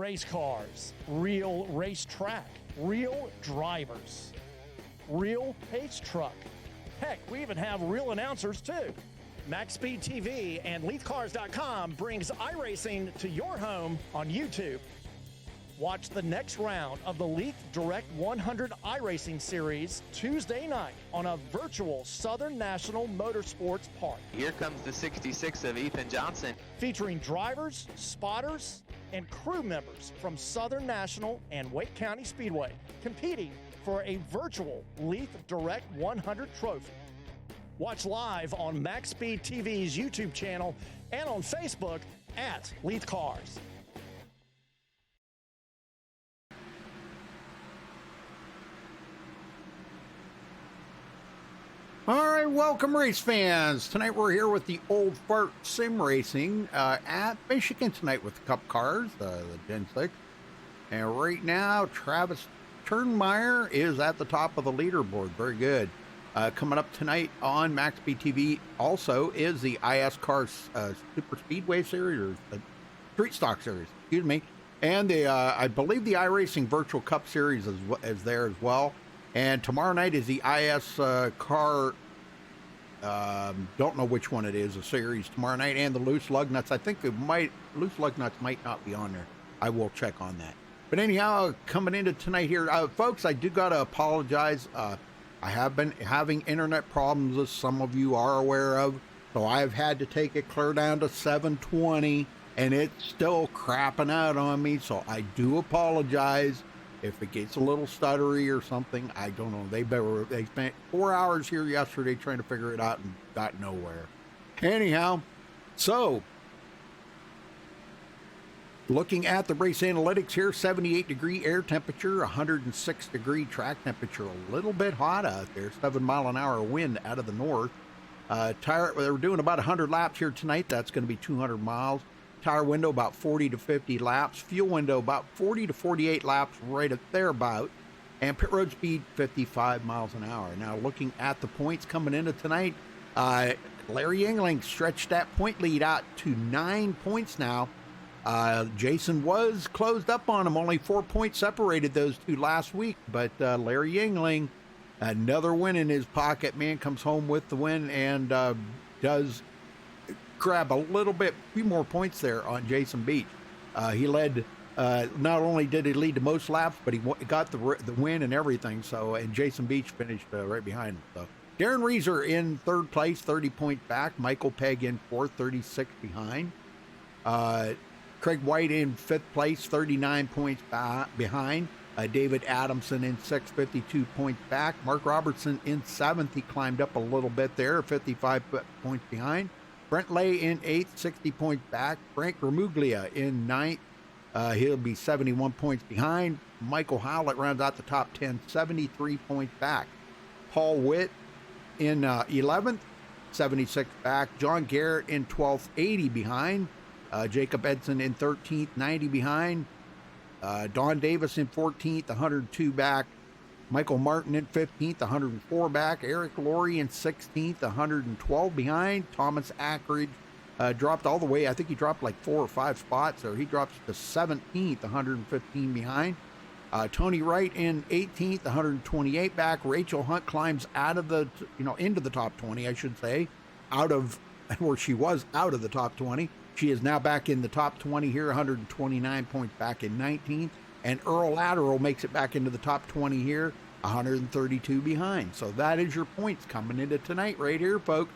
race cars, real racetrack, real drivers, real pace truck. Heck, we even have real announcers too. MaxSpeedTV and LeafCars.com brings iRacing to your home on YouTube. Watch the next round of the Leaf Direct 100 iRacing Series Tuesday night on a virtual Southern National Motorsports Park. Here comes the 66 of Ethan Johnson. Featuring drivers, spotters, and crew members from Southern National and Wake County Speedway, competing for a virtual Leaf Direct 100 trophy. Watch live on MaxSpeed TV's YouTube channel and on Facebook at Leaf Cars. All right, welcome race fans. Tonight we're here with the Old Fart Sim Racing at Michigan tonight with the Cup cars, the Gen 6. And right now, Travis Turnmeyer is at the top of the leaderboard. Very good. Coming up tonight on MaxSpeed TV also is the IS Cars Super Speedway Series, or the Street Stock Series, excuse me. And the I believe the iRacing Virtual Cup Series is there as well. And tomorrow night is the IS car, don't know which one it is, a series tomorrow night, and the Loose Lug Nuts. I think Loose Lug Nuts might not be on there. I will check on that. But anyhow, coming into tonight here, folks, I do got to apologize. I have been having internet problems, as some of you are aware of. So I've had to take it clear down to 720, and it's still crapping out on me. So I do apologize. If it gets a little stuttery or something, I don't know. They spent 4 hours here yesterday trying to figure it out and got nowhere. Anyhow, so looking at the race analytics here, 78-degree air temperature, 106-degree track temperature, a little bit hot out there, 7-mile-an-hour wind out of the north. We're doing about 100 laps here tonight. That's going to be 200 miles. Tire window about 40 to 50 laps. Fuel window about 40 to 48 laps, right at thereabout. And pit road speed 55 miles an hour. Now looking at the points coming into tonight, Larry Yingling stretched that point lead out to 9 points now. Jason was closed up on him. Only 4 points separated those two last week. But Larry Yingling, another win in his pocket, man, comes home with the win and does grab a few more points there on Jason Beach. He led, not only did he lead the most laps, but he got the win and everything. So, and Jason Beach finished right behind him. So, Darren Reeser in third place, 30 points back. Michael Pegg in fourth, 36 behind. Craig White in fifth place, 39 points behind. David Adamson in sixth, 52 points back. Mark Robertson in seventh. He climbed up a little bit there, 55 points behind. Brent Lay in 8th, 60 points back. Frank Ramuglia in 9th. He'll be 71 points behind. Michael Howlett rounds out the top 10, 73 points back. Paul Witt in 11th, 76 back. John Garrett in 12th, 80 behind. Jacob Edson in 13th, 90 behind. Don Davis in 14th, 102 back. Michael Martin in 15th, 104 back. Eric Laurie in 16th, 112 behind. Thomas Ackridge dropped all the way. I think he dropped like 4 or 5 spots, or he drops to 17th, 115 behind. Tony Wright in 18th, 128 back. Rachel Hunt climbs out of the, into the top 20, I should say, she was out of the top 20. She is now back in the top 20 here, 129 points back in 19th. And Earl Lateral makes it back into the top 20 here, 132 behind. So that is your points coming into tonight right here, folks.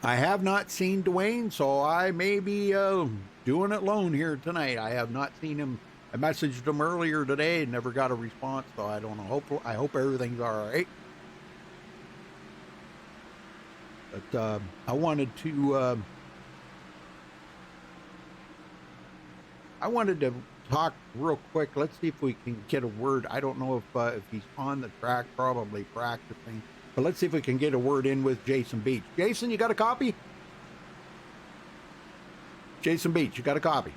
I have not seen Dwayne, so I may be doing it alone here tonight. I have not seen him. I messaged him earlier today and never got a response, so I don't know. I hope everything's all right. But I wanted to talk real quick. Let's see if we can get a word. I don't know if he's on the track, probably practicing. But let's see if we can get a word in with Jason Beach. Jason, you got a copy? Jason Beach, you got a copy?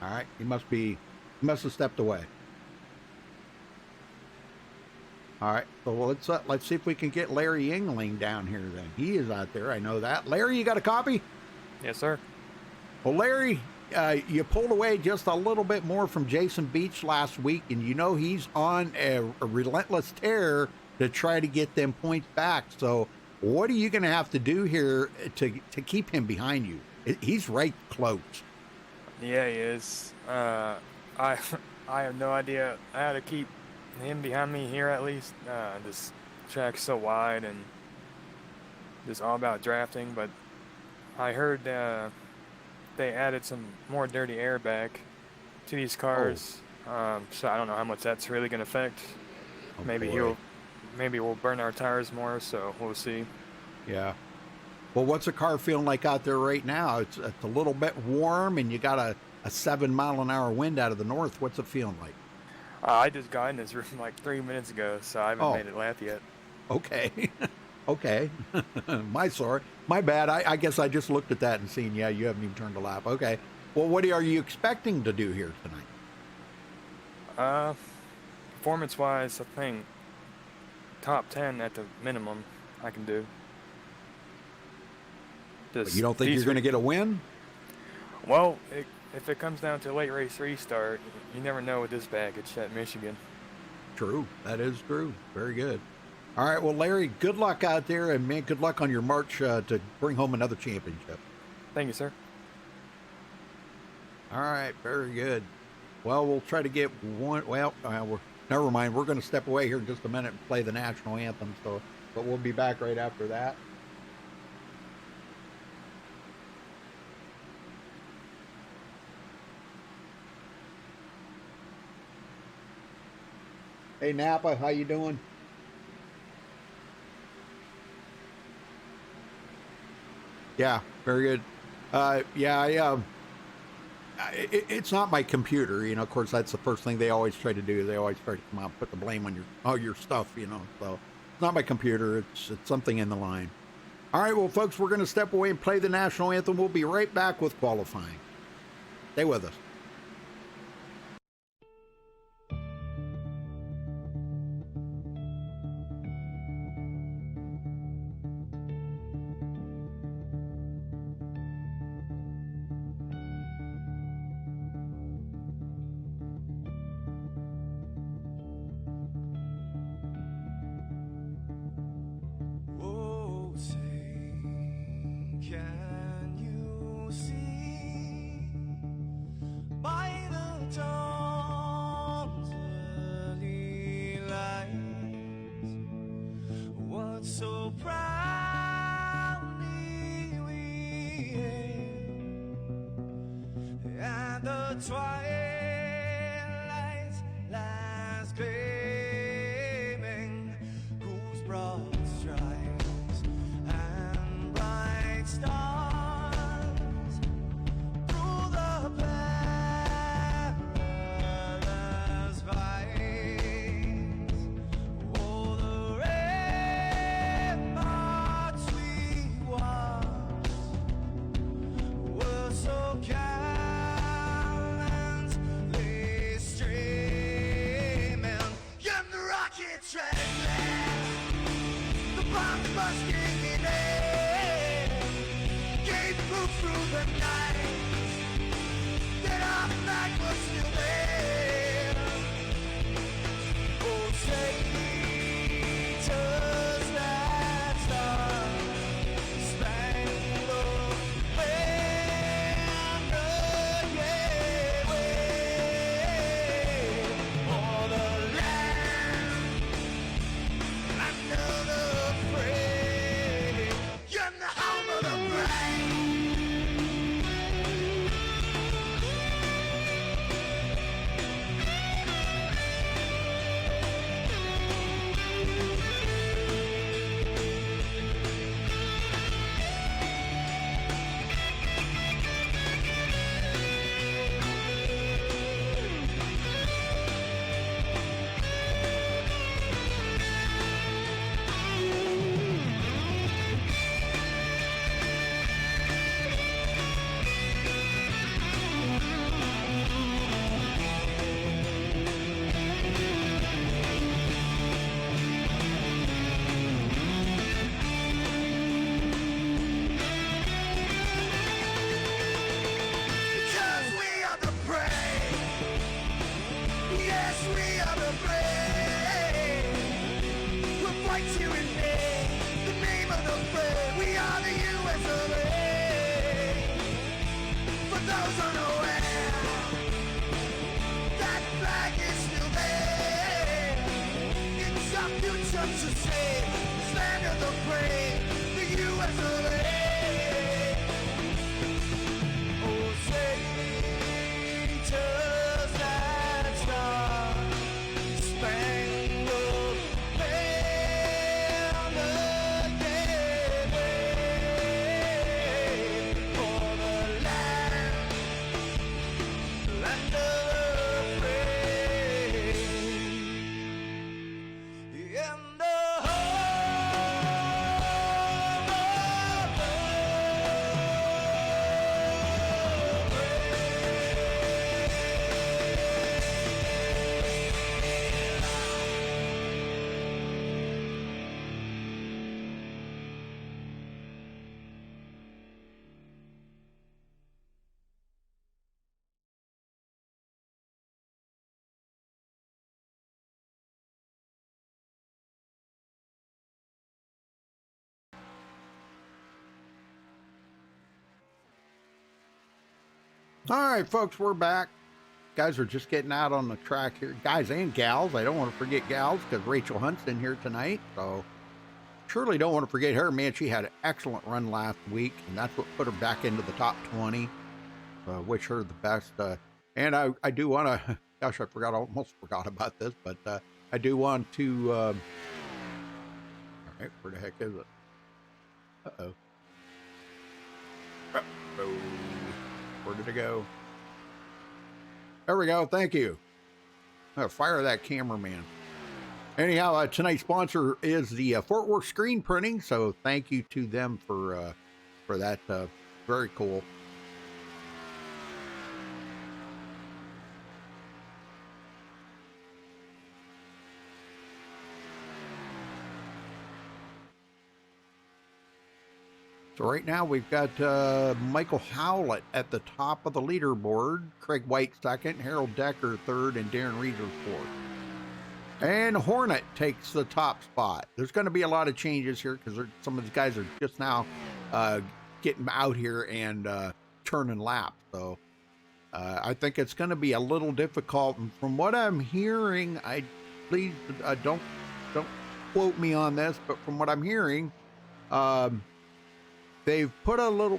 All right, he must have stepped away. All right, so let's see if we can get Larry Yingling down here. Then he is out there. I know that. Larry, you got a copy? Yes, sir. Well, Larry, you pulled away just a little bit more from Jason Beach last week, and you know he's on a relentless tear to try to get them points back. So, what are you going to have to do here to keep him behind you? He's right close. Yeah, he is. I have no idea how to keep him behind me here at least. This track's so wide and just all about drafting. But I heard they added some more dirty air back to these cars. So I don't know how much that's really going to affect. Oh, Maybe we'll burn our tires more. So we'll see. Yeah. Well, what's the car feeling like out there right now? It's a little bit warm, and you got a 7-mile-an-hour wind out of the north. What's it feeling like? I just got in this room like 3 minutes ago, so I haven't made it lap yet. Okay. Okay. My bad. I guess I just looked at that and seen, yeah, you haven't even turned a lap. Okay. Well, what are you expecting to do here tonight? Performance-wise, I think top 10 at the minimum I can do. But you don't think you're going to get a win? Well, if it comes down to a late race restart, you never know with this package at Michigan. True. That is true. Very good. All right. Well, Larry, good luck out there, and man, good luck on your march to bring home another championship. Thank you, sir. All right. Very good. Well, we'll try to get one. Well, never mind. We're going to step away here in just a minute and play the national anthem. But we'll be back right after that. Hey, Napa, how you doing? Yeah, very good. It's not my computer, you know. Of course, that's the first thing they always try to do. They always try to come out and put the blame on your stuff, you know. So it's not my computer. It's something in the line. All right, well, folks, we're going to step away and play the national anthem. We'll be right back with qualifying. Stay with us. Can you see by the dawn's early light what so proudly we hailed at the twilight's last gleaming, whose broad stripes and bright stars through the perilous fights, oh, the ramparts we watched were so gallantly streaming, and the rockets red, the bombs bursting in air, gave proof through the night that our flag was still there. Oh, Satan's that star-spangled banner, yeah, wave for the land under the frame, you're the home of the brave. fights you and me. The name of the fray, we are the US of A. For those unaware, that flag is still there. It's our future to save, stand of the brave, the US of A. Oh, say, just that star, spangled banner, yeah, wave for the land of the free, and the All right, folks, we're back. Guys are just getting out on the track here. Guys and gals. I don't want to forget gals because Rachel Hunt's in here tonight. So surely don't want to forget her. Man, she had an excellent run last week, and that's what put her back into the top 20. Wish her the best. And I do want to, gosh, almost forgot about this, but I do want to, all right, where the heck is it? Uh-oh. Uh-oh. Where did it go? There we go. Thank you. Fire that cameraman. Anyhow, tonight's sponsor is the Fort Worth Screen Printing, so thank you to them for that. Very cool. So right now we've got Michael Howlett at the top of the leaderboard, Craig White second, Harold Decker third, and Darren Reeder fourth. And Hornet takes the top spot. There's going to be a lot of changes here because some of these guys are just now getting out here and turning laps. So I think it's going to be a little difficult. And from what I'm hearing, please don't quote me on this, but from what I'm hearing, they've put a little,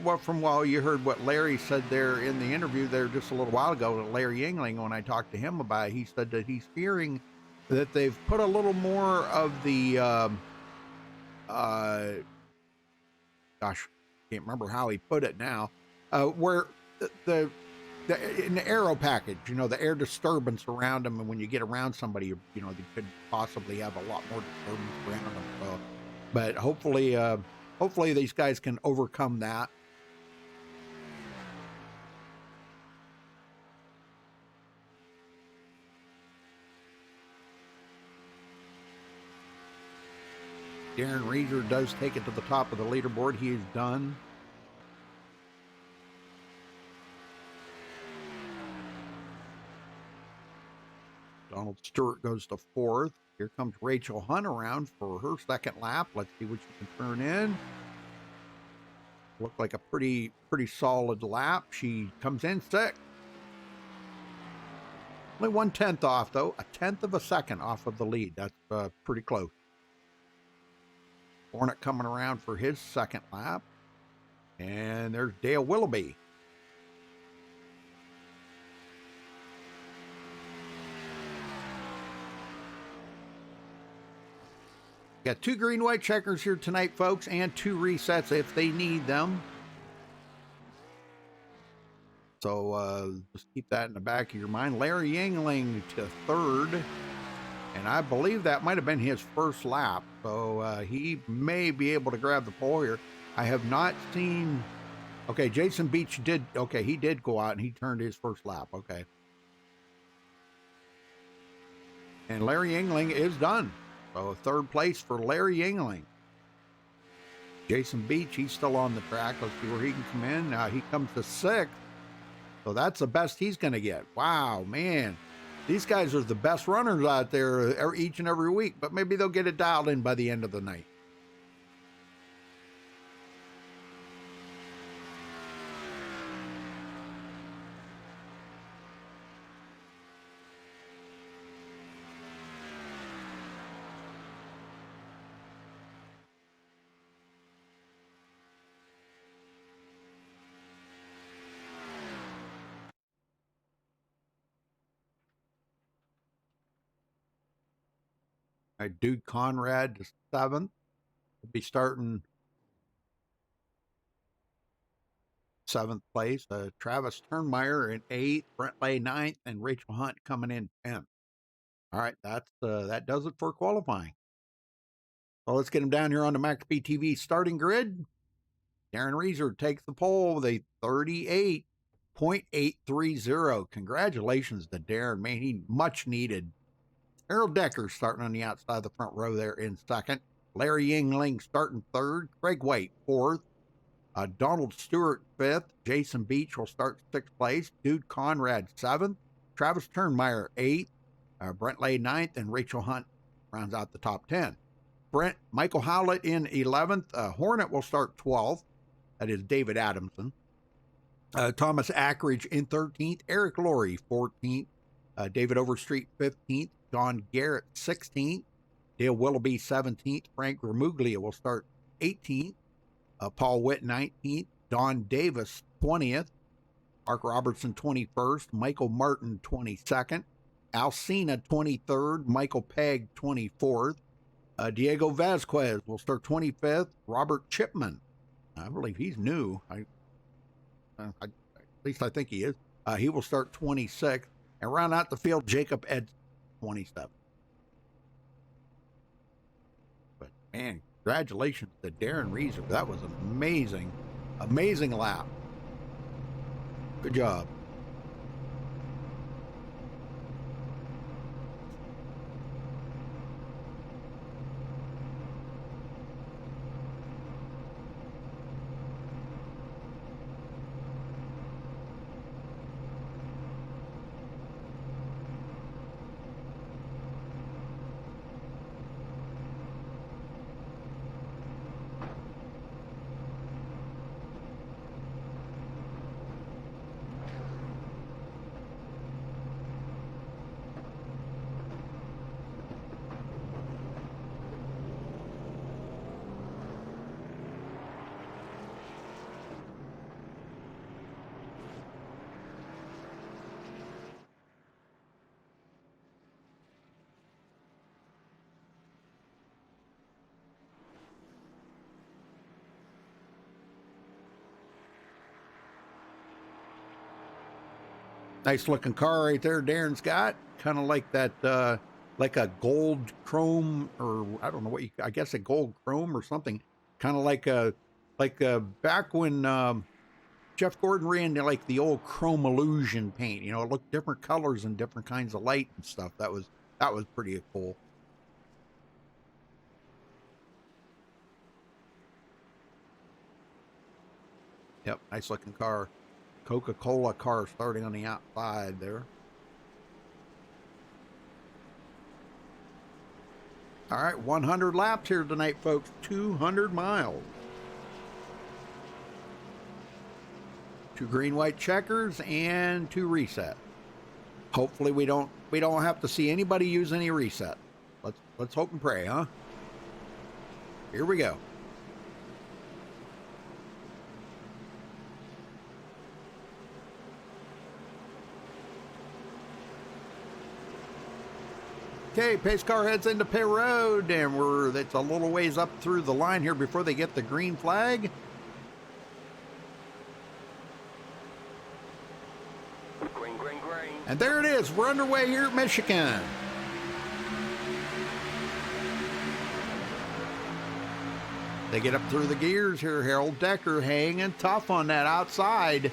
you heard what Larry said there in the interview there just a little while ago, Larry Yingling, when I talked to him about it, he said that he's fearing that they've put a little more of the, gosh, can't remember how he put it now, where in the aero package, the air disturbance around them, and when you get around somebody, they could possibly have a lot more disturbance around them. So, but hopefully these guys can overcome that. Darren Reeder does take it to the top of the leaderboard. He is done. Donald Stewart goes to fourth. Here comes Rachel Hunt around for her second lap. Let's see what she can turn in. Looked like a pretty solid lap. She comes in sixth. Only 1/10 off, though. 1/10 of a second off of the lead. That's pretty close. Hornet coming around for his second lap. And there's Dale Willoughby. Got 2 green white checkers here tonight, folks, and 2 resets if they need them. So just keep that in the back of your mind. Larry Yingling to third. And I believe that might have been his first lap. So he may be able to grab the pole here. I have not seen... Okay, Jason Beach did... Okay, he did go out and he turned his first lap. Okay. And Larry Yingling is done. So third place for Larry Yingling. Jason Beach, he's still on the track. Let's see where he can come in. Now he comes to sixth. So that's the best he's going to get. Wow, man. These guys are the best runners out there each and every week, but maybe they'll get it dialed in by the end of the night. All right, Dude Conrad to 7th. Will be starting 7th place. Travis Turnmeyer in 8th, Brent Lay 9th, and Rachel Hunt coming in 10th. All right, that does it for qualifying. Well, let's get him down here on the MaxSpeedTV starting grid. Darren Reeser takes the pole with a 38.830. Congratulations to Darren, man. He much needed. Errol Decker starting on the outside of the front row there in 2nd. Larry Yingling starting 3rd. Craig White 4th. Donald Stewart 5th. Jason Beach will start 6th place. Dude Conrad 7th. Travis Turnmeyer 8th. Brent Lay 9th. And Rachel Hunt rounds out the top 10. Michael Howlett in 11th. Hornet will start 12th. That is David Adamson. Thomas Ackridge in 13th. Eric Laurie 14th. David Overstreet 15th. John Garrett 16th. Dale Willoughby 17th. Frank Ramuglia will start 18th. Paul Witt 19th. Don Davis 20th. Mark Robertson 21st. Michael Martin 22nd. Alcina 23rd. Michael Pegg 24th. Diego Vasquez will start 25th. Robert Chipman, I believe he's new. At least I think he is. He will start 26th. And round out the field, Jacob Edson, 27th. But man, congratulations to Darren Reeser. That was an amazing lap. Good job. Nice looking car right there Darren's got. Kind of like that, like a gold chrome, or I don't know what I guess a gold chrome or something. Kind of like back when Jeff Gordon ran like the old chrome illusion paint. You know, it looked different colors and different kinds of light and stuff. That was pretty cool. Yep, nice looking car. Coca-Cola car starting on the outside there. All right, 100 laps here tonight, folks. 200 miles. 2 green, white checkers and 2 reset. Hopefully we don't have to see anybody use any reset. Let's hope and pray, huh? Here we go. Okay, pace car heads into pit road, and it's a little ways up through the line here before they get the green flag. Green, green, green. And there it is. We're underway here at Michigan. They get up through the gears here. Harold Decker hanging tough on that outside.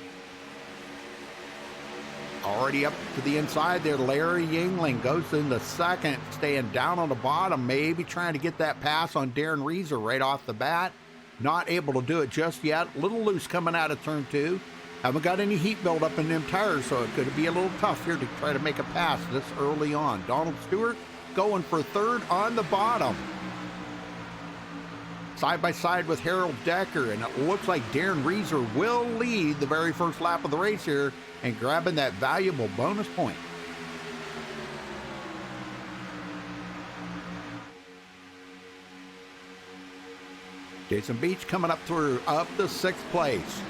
Already up to the inside there. Larry Yingling goes into second, staying down on the bottom, maybe trying to get that pass on Darren Reeser right off the bat. Not able to do it just yet. A little loose coming out of turn 2. Haven't got any heat buildup in them tires, so it could be a little tough here to try to make a pass this early on. Donald Stewart going for third on the bottom. Side by side with Harold Decker, and it looks like Darren Reeser will lead the very first lap of the race here and grabbing that valuable bonus point. Jason Beach coming up through up to 6th place.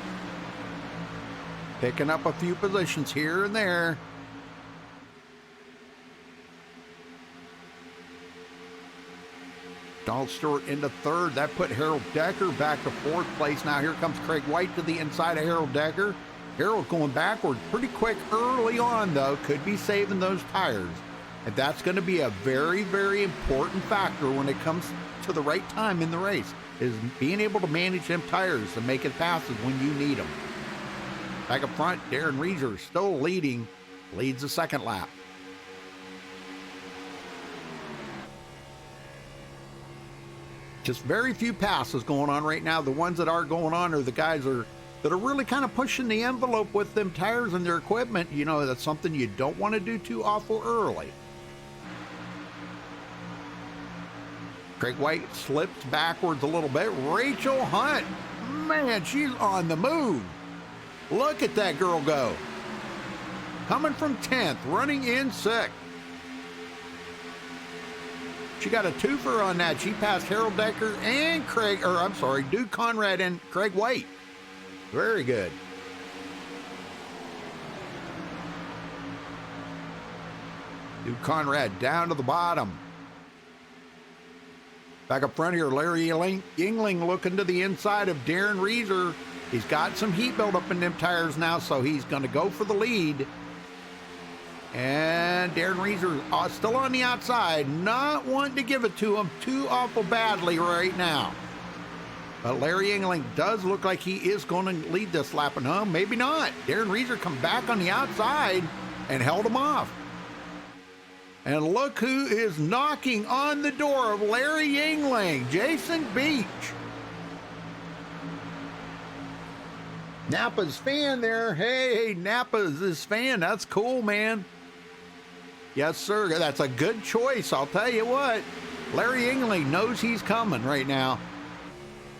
Picking up a few positions here and there. Donald Stewart into 3rd. That put Harold Decker back to 4th place. Now here comes Craig White to the inside of Harold Decker. Harold going backward pretty quick early on, though. Could be saving those tires. And that's going to be a very, very important factor when it comes to the right time in the race, is being able to manage them tires and make it passes when you need them. Back up front, Darren Reeser still leading, leads the second lap. Just very few passes going on right now. The ones that are going on are the guys that are really kind of pushing the envelope with them tires and their equipment. You know, that's something you don't want to do too awful early. Craig White slips backwards a little bit. Rachel Hunt, man, she's on the move. Look at that girl go. Coming from 10th, running in 6th. She got a twofer on that. She passed Harold Decker and Duke Conrad and Craig White. Very good. Duke Conrad down to the bottom. Back up front here, Larry Yingling looking to the inside of Darren Reeser. He's got some heat buildup in them tires now, so he's going to go for the lead. And Darren Reeser still on the outside, not wanting to give it to him too awful badly right now. But Larry Yingling does look like he is going to lead this lap, and maybe not. Darren Reeser come back on the outside and held him off. And look who is knocking on the door of Larry Yingling, Jason Beach. Napa's fan there. Hey, Napa's his fan. That's cool, man. Yes, sir. That's a good choice. I'll tell you what. Larry Yingling knows he's coming right now.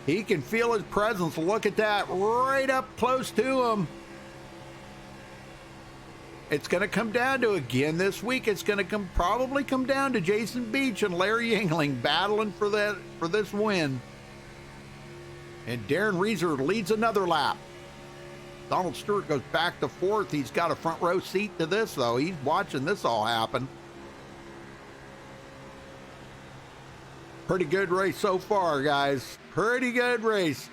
He can feel his presence. Look at that. Right up close to him. It's going to come down to, again this week, it's going to probably come down to Jason Beach and Larry Yingling battling for this win. And Darren Reeser leads another lap. Donald Stewart goes back to 4th. He's got a front row seat to this, though. He's watching this all happen. Pretty good race so far, guys. Pretty good race.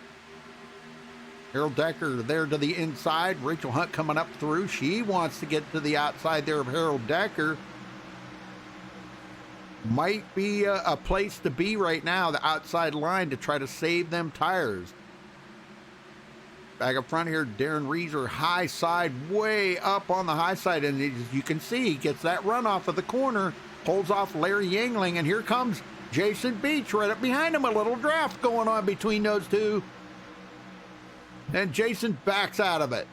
Harold Decker there to the inside. Rachel Hunt coming up through. She wants to get to the outside there of Harold Decker. Might be a place to be right now, the outside line, to try to save them tires. Back up front here, Darren Reeser, high side, way up on the high side. And as you can see, he gets that run off of the corner, pulls off Larry Yingling, and here comes Jason Beach right up behind him. A little draft going on between those two. And Jason backs out of it.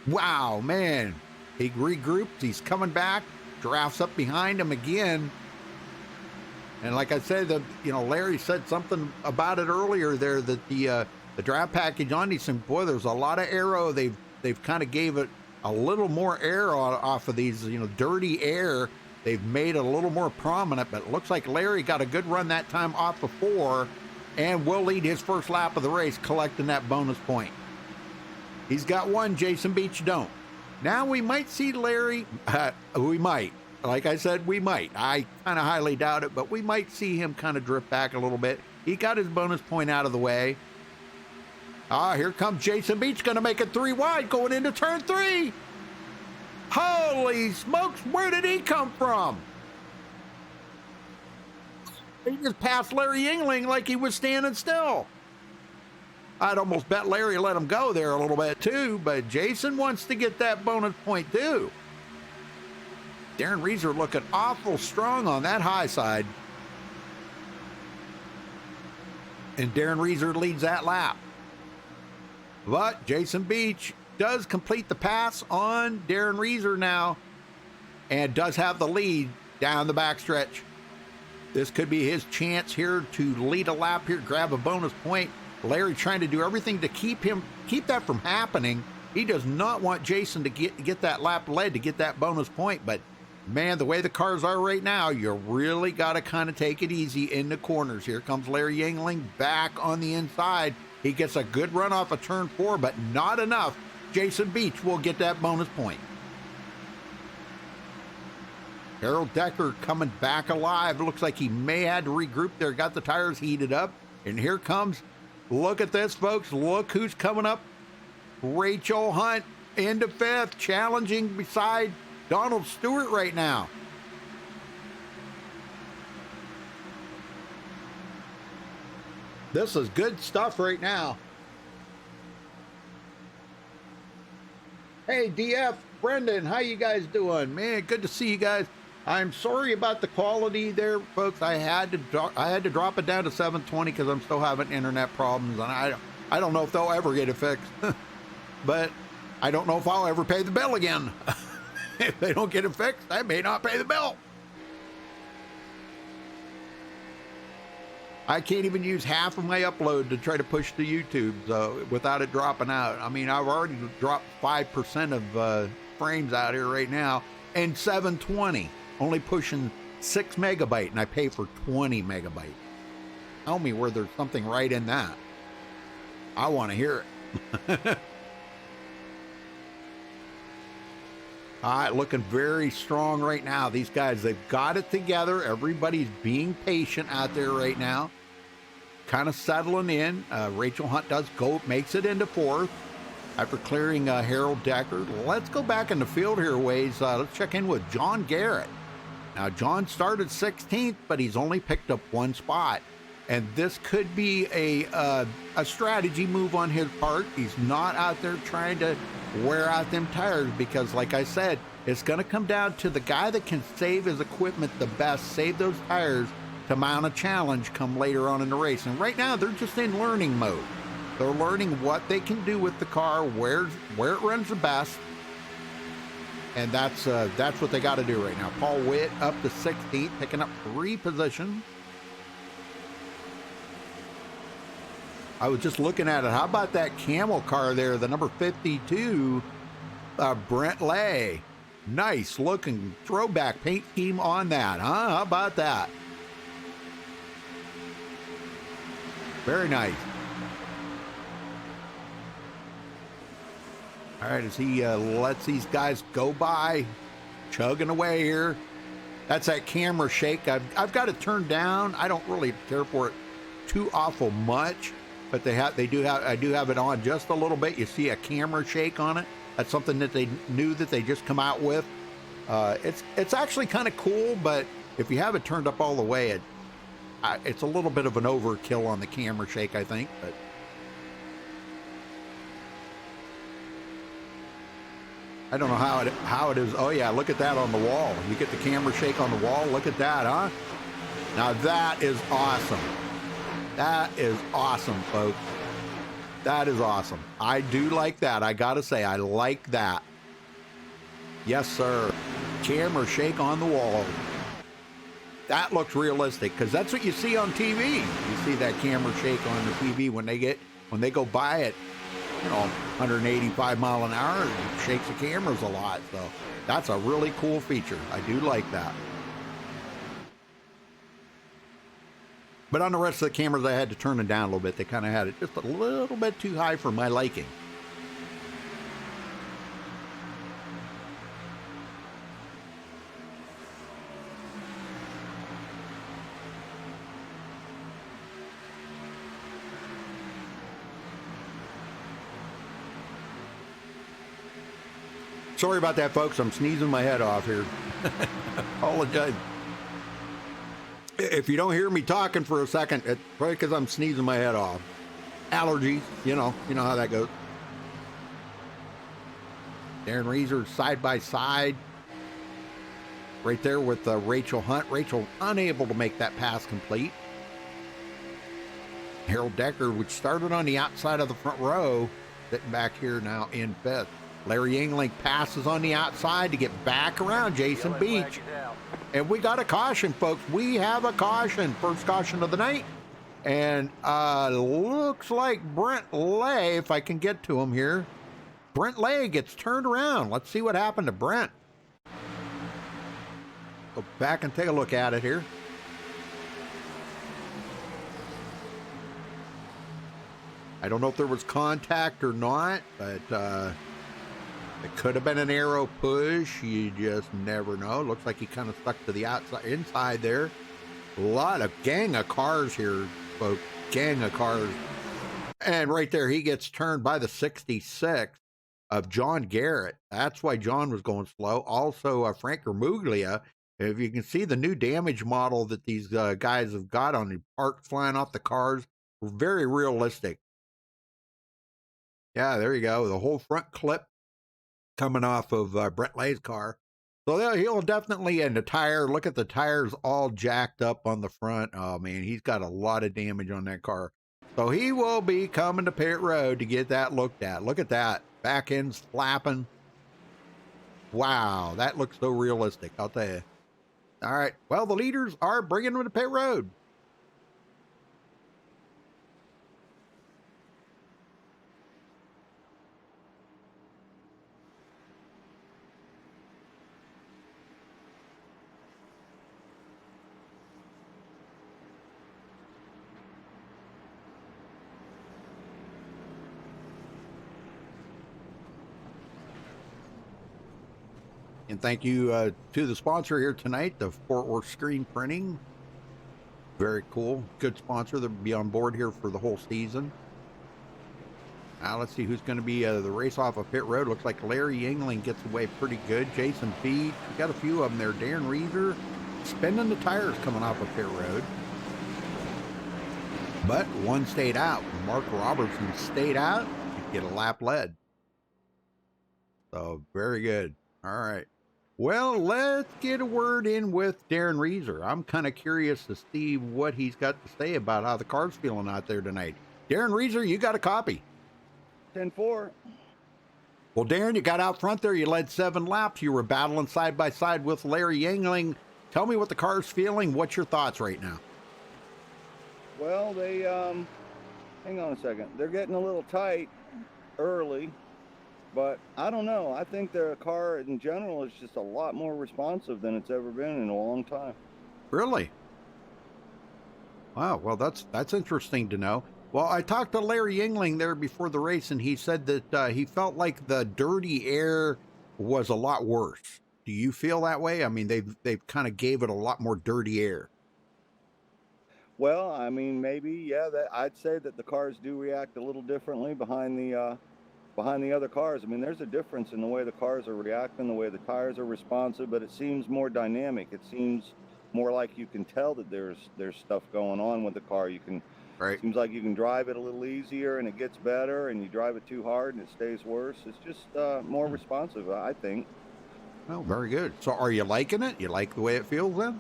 Wow, man. He regroups. He's coming back. Drafts up behind him again. And like I said, Larry said something about it earlier there, that the draft package on these things, boy, there's a lot of aero. They've kind of gave it a little more air off of these, dirty air. They've made it a little more prominent, but it looks like Larry got a good run that time off the 4 and will lead his first lap of the race, collecting that bonus point. He's got one, Jason Beach don't. Now we might see Larry, we might. Like I said, we might. I kind of highly doubt it, but we might see him kind of drift back a little bit. He got his bonus point out of the way. Here comes Jason Beach, going to make it 3 wide going into turn 3. Holy smokes, where did he come from? He just passed Larry Yingling like he was standing still. I'd almost bet Larry let him go there a little bit too, but Jason wants to get that bonus point too. Darren Reeser looking awful strong on that high side. And Darren Reeser leads that lap. But Jason Beach does complete the pass on Darren Reeser now and does have the lead down the backstretch. This could be his chance here to lead a lap here, grab a bonus point. Larry trying to do everything to keep that from happening. He does not want Jason to get that lap led to get that bonus point, but man, the way the cars are right now, you really got to kind of take it easy in the corners. Here comes Larry Yangling back on the inside. He gets a good run off of turn 4, but not enough. Jason Beach will get that bonus point. Harold Decker coming back alive. Looks like he may have to regroup there. Got the tires heated up. And here comes, look at this, folks. Look who's coming up. Rachel Hunt into 5th, challenging beside Donald Stewart right now. This is good stuff right now. Hey, DF, Brendan, how you guys doing? Man, good to see you guys. I'm sorry about the quality there, folks. I had to drop it down to 720 because I'm still having internet problems, and I don't know if they'll ever get it fixed. But I don't know if I'll ever pay the bill again. If they don't get it fixed, I may not pay the bill. I can't even use half of my upload to try to push to YouTube without it dropping out. I mean, I've already dropped 5% of frames out here right now, and 720, only pushing 6 megabyte, and I pay for 20 megabyte. Tell me where there's something right in that. I want to hear it. All right, looking very strong right now. These guys, they've got it together. Everybody's being patient out there right now. Kind of settling in. Rachel Hunt makes it into 4th after clearing Harold Decker. Let's go back in the field here ways. Let's check in with John Garrett. Now, John started 16th, but he's only picked up 1 spot. And this could be a strategy move on his part. He's not out there trying to wear out them tires because, like I said, it's going to come down to the guy that can save his equipment the best, save those tires to mount a challenge come later on in the race. And right now, they're just in learning mode. They're learning what they can do with the car, where it runs the best, and that's what they got to do right now. Paul Witt up to 16th, picking up 3 positions. I was just looking at it. How about that camel car there, the number 52, Brent Lay. Nice looking throwback paint scheme on that, huh? How about that? Very nice. All right, as he lets these guys go by, chugging away here. That's that camera shake. I've got it turned down. I don't really care for it too awful much. But I do have it on just a little bit. You see a camera shake on it. That's something that they knew that they just come out with. It's actually kind of cool, but if you have it turned up all the way, it's a little bit of an overkill on the camera shake, I think. But I don't know how it is. Oh yeah, look at that on the wall. You get the camera shake on the wall. Look at that, huh? Now that is awesome. That is awesome, folks. That is awesome. I do like that. I gotta say, I like that. Yes, sir. Camera shake on the wall. That looks realistic because that's what you see on TV. You see that camera shake on the TV when they go by at 185 mile an hour, it shakes the cameras a lot. So that's a really cool feature. I do like that. But on the rest of the cameras, I had to turn it down a little bit. They kind of had it just a little bit too high for my liking. Sorry about that, folks. I'm sneezing my head off here. Apologize. If you don't hear me talking for a second, it's probably because I'm sneezing my head off. Allergies, you know how that goes. Darren Reeser side by side. Right there with Rachel Hunt. Rachel unable to make that pass complete. Harold Decker, which started on the outside of the front row, sitting back here now in fifth. Larry Yingling passes on the outside to get back around Jason Beach. And we got a caution, folks. We have a caution. First caution of the night. And looks like Brent Lay, if I can get to him here. Brent Lay gets turned around. Let's see what happened to Brent. Go back and take a look at it here. I don't know if there was contact or not, but it could have been an arrow push. You just never know. Looks like he kind of stuck to the outside, inside there. A lot of gang of cars here, folks. Gang of cars. And right there, he gets turned by the 66 of John Garrett. That's why John was going slow. Also, Frank Ermuglia. If you can see the new damage model that these guys have got on the parts flying off the cars, very realistic. Yeah, there you go. The whole front clip coming off of Brent Lay's car. So he'll definitely, and the tire, look at the tires all jacked up on the front. Oh, man, he's got a lot of damage on that car. So he will be coming to pit road to get that looked at. Look at that. Back end's flapping. Wow, that looks so realistic, I'll tell you. All right, well, the leaders are bringing them to pit road. And thank you to the sponsor here tonight, the Fort Worth Screen Printing. Very cool. Good sponsor. They'll be on board here for the whole season. Now let's see who's going to be the race off of pit road. Looks like Larry Yingling gets away pretty good. Jason Beach. We got a few of them there. Darren Reeser spinning the tires coming off of pit road. But one stayed out. Mark Robertson stayed out to get a lap led. So very good. All right. Well, let's get a word in with Darren Reeser. I'm kind of curious to see what he's got to say about how the car's feeling out there tonight. Darren Reeser, you got a copy. 10-4. Well, Darren, you got out front there. You led 7 laps. You were battling side by side with Larry Yingling. Tell me what the car's feeling. What's your thoughts right now? Well, they, hang on a second. They're getting a little tight early. But I don't know. I think their car in general is just a lot more responsive than it's ever been in a long time. Really? Wow. Well, that's interesting to know. Well, I talked to Larry Yingling there before the race, and he said that he felt like the dirty air was a lot worse. Do you feel that way? I mean, they've kind of gave it a lot more dirty air. Well, I mean, maybe, yeah. I'd say that the cars do react a little differently behind the other cars. I mean, there's a difference in the way the cars are reacting, the way the tires are responsive, but it seems more dynamic. It seems more like you can tell that there's stuff going on with the car. You can, right. It seems like you can drive it a little easier and it gets better, and you drive it too hard and it stays worse. It's just more responsive, I think. Oh, very good. So are you liking it? You like the way it feels then?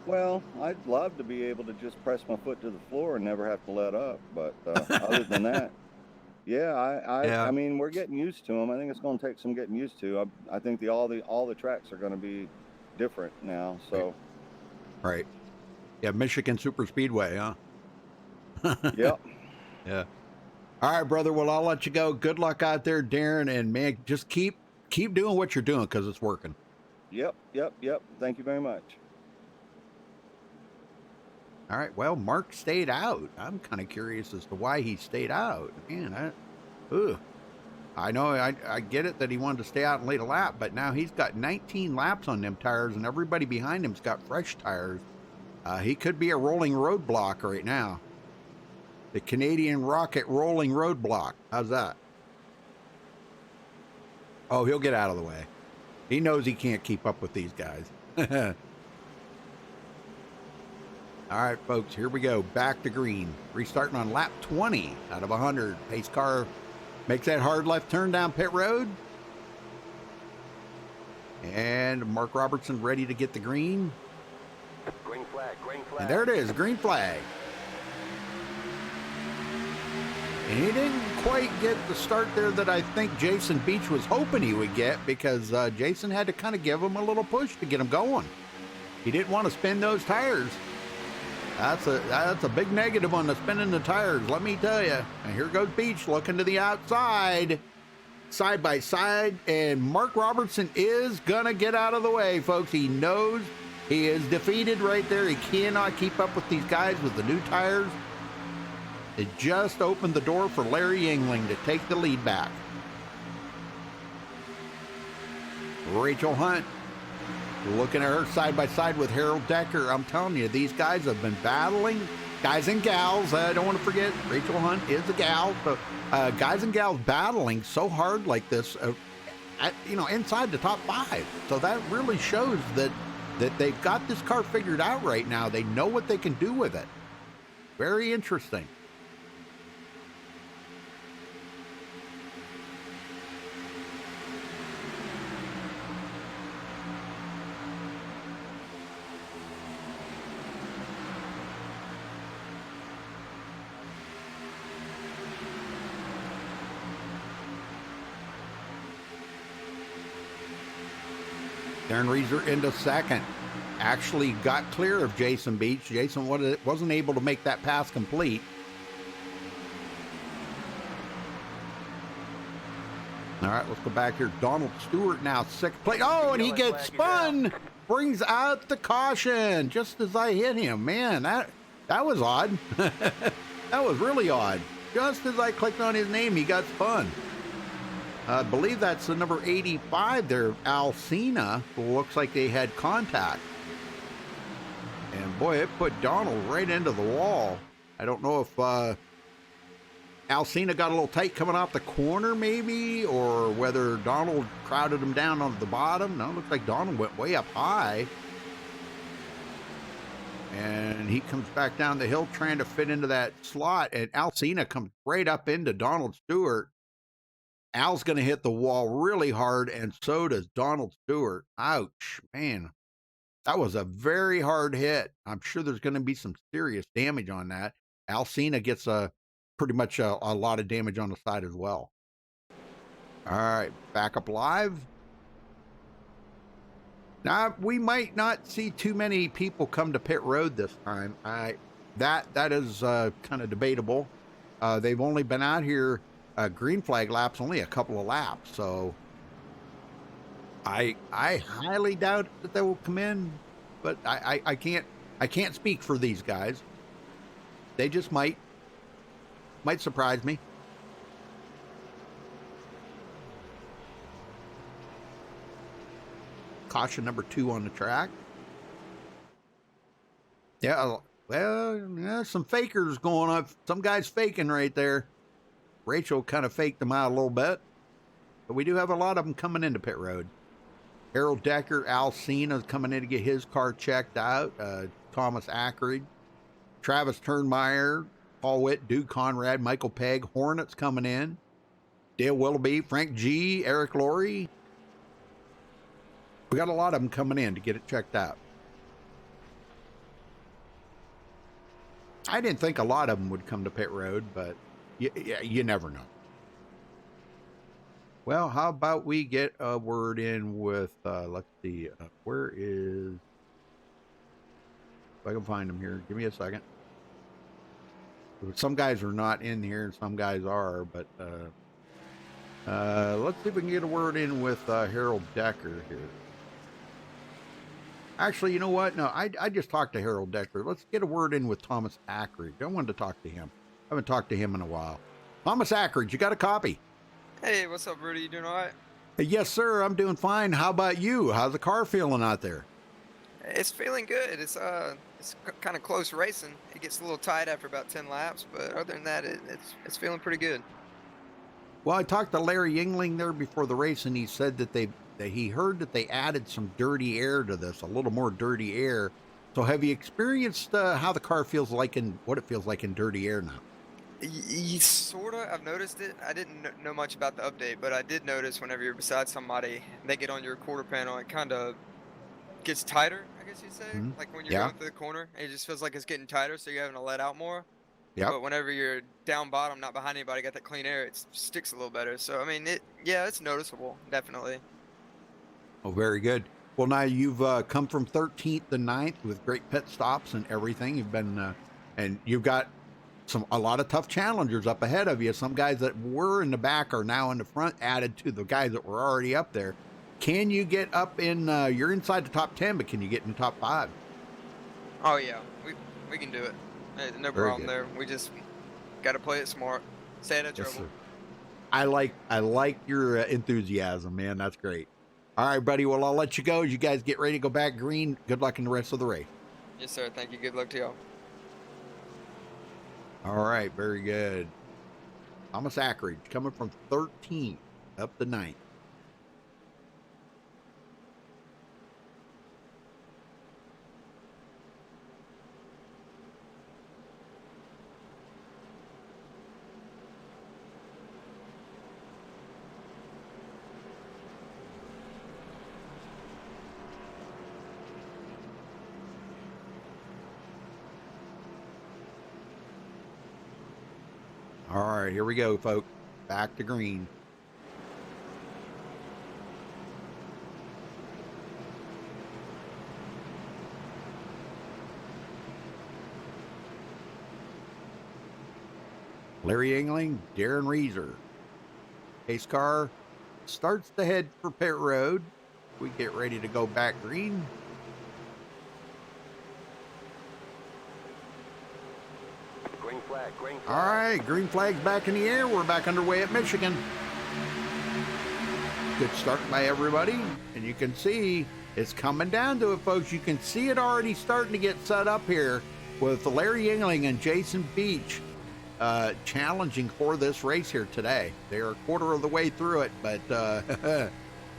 Well, I'd love to be able to just press my foot to the floor and never have to let up, but other than that, yeah, I mean, we're getting used to them. I think it's going to take some getting used to. I think all the tracks are going to be different now. So, right. Yeah, Michigan Super Speedway, huh? Yep. Yeah. All right, brother. Well, I'll let you go. Good luck out there, Darren, and man, just keep doing what you're doing because it's working. Yep. Thank you very much. All right. Well, Mark stayed out. I'm kind of curious as to why he stayed out. Man, I know I get it that he wanted to stay out and lead a lap, but now he's got 19 laps on them tires, and everybody behind him's got fresh tires. He could be a rolling roadblock right now. The Canadian Rocket rolling roadblock. How's that? Oh, he'll get out of the way. He knows he can't keep up with these guys. All right, folks, here we go. Back to green. Restarting on lap 20 out of 100. Pace car makes that hard left turn down pit road. And Mark Robertson ready to get the green. Green flag, green flag. And there it is, green flag. He didn't quite get the start there that I think Jason Beach was hoping he would get, because Jason had to kind of give him a little push to get him going. He didn't want to spin those tires. That's a big negative on the spinning the tires, let me tell you. And here goes Beach looking to the outside, side by side, and Mark Robertson is gonna get out of the way, folks. He knows he is defeated right there. He cannot keep up with these guys with the new tires. It just opened the door for Larry Yingling to take the lead back. Rachel Hunt looking at her side by side with Harold Decker. I'm telling you, these guys have been battling. Guys and gals, I don't want to forget, Rachel Hunt is a gal. So, guys and gals battling so hard like this, inside the top 5. So that really shows that they've got this car figured out right now. They know what they can do with it. Very interesting. Darren Reeser into second. Actually got clear of Jason Beach. Jason wasn't able to make that pass complete. All right, let's go back here. Donald Stewart now 6th place. Oh, and he gets spun. Brings out the caution just as I hit him. Man, that was odd. That was really odd. Just as I clicked on his name, he got spun. I believe that's the number 85 there, Alcina. Looks like they had contact. And boy, it put Donald right into the wall. I don't know if Alcina got a little tight coming off the corner maybe, or whether Donald crowded him down on the bottom. No, it looks like Donald went way up high. And he comes back down the hill trying to fit into that slot, and Alcina comes right up into Donald Stewart. Al's going to hit the wall really hard, and so does Donald Stewart. Ouch, man. That was a very hard hit. I'm sure there's going to be some serious damage on that. Alcina gets pretty much a lot of damage on the side as well. All right, back up live. Now, we might not see too many people come to pit road this time. That is kind of debatable. They've only been out here green flag laps, only a couple of laps, so I highly doubt that they will come in, but I can't speak for these guys. They just might surprise me. Caution number 2 on the track. Yeah, well, some fakers going up. Some guys faking right there. Rachel kind of faked them out a little bit, but we do have a lot of them coming into pit road. Harold Decker, Alcina is coming in to get his car checked out. Thomas Ackred, Travis Turnmeyer, Paul Witt, Duke Conrad, Michael Pegg, Hornets coming in. Dale Willoughby, Frank G, Eric Laurie. We got a lot of them coming in to get it checked out. I didn't think a lot of them would come to pit road, but you never know. Well, how about we get a word in with, let's see, where is, if I can find them here, give me a second. Some guys are not in here and some guys are, but let's see if we can get a word in with Harold Decker here. Actually, you know what? No, I just talked to Harold Decker. Let's get a word in with Thomas Ackred. I wanted to talk to him. I haven't talked to him in a while. Thomas Ackred, you got a copy? Hey, what's up, Rudy? You doing all right? Yes, sir. I'm doing fine. How about you? How's the car feeling out there? It's feeling good. It's kind of close racing. It gets a little tight after about 10 laps, but other than that, it's feeling pretty good. Well, I talked to Larry Yingling there before the race, and he said that he heard that they added some dirty air to this, a little more dirty air. So have you experienced how the car feels like and what it feels like in dirty air now? Sorta. I've noticed it. I didn't know much about the update, but I did notice whenever you're beside somebody, they get on your quarter panel, it kind of gets tighter, I guess you'd say. Like when you're going through the corner, it just feels like it's getting tighter, so you're having to let out more. Yep. But whenever you're down bottom, not behind anybody, got that clean air, it sticks a little better. So I mean, it's noticeable, definitely. Oh, very good. Well, now you've come from 13th to 9th with great pit stops and everything. You've been, and you've got a lot of tough challengers up ahead of you. Some guys that were in the back are now in the front, added to the guys that were already up there. Can you get up in? You're inside the top 10, but can you get in the top 5? Oh yeah, we can do it. No Very problem good. there. We just got to play it smart. Stay out of Yes, trouble. sir. I like your enthusiasm, man. That's great. All right, buddy. Well, I'll let you go as you guys get ready to go back green. Good luck in the rest of the race. Yes, sir. Thank you. Good luck to y'all. All right, very good. Thomas Ackridge coming from 13th up to 9th. All right, here we go, folks. Back to green. Larry Engling, Darren Reeser. Pace car starts to head for pit road. We get ready to go back green. Green flag, green flag. All right, green flag's back in the air. We're back underway at Michigan. Good start by everybody. And you can see it's coming down to it, folks. You can see it already starting to get set up here with Larry Engling and Jason Beach challenging for this race here today. They're a quarter of the way through it, but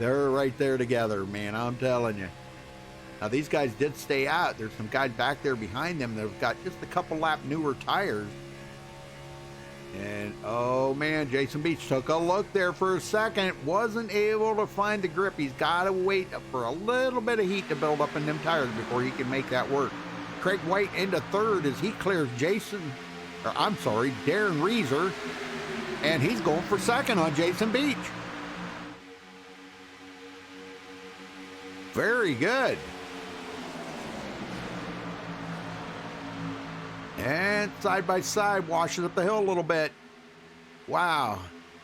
they're right there together, man. I'm telling you. Now, these guys did stay out. There's some guys back there behind them that have got just a couple lap newer tires. And, oh, man, Jason Beach took a look there for a second. Wasn't able to find the grip. He's got to wait for a little bit of heat to build up in them tires before he can make that work. Craig White into third as he clears Darren Reeser. And he's going for second on Jason Beach. Very good. And side by side, washes up the hill a little bit. Wow.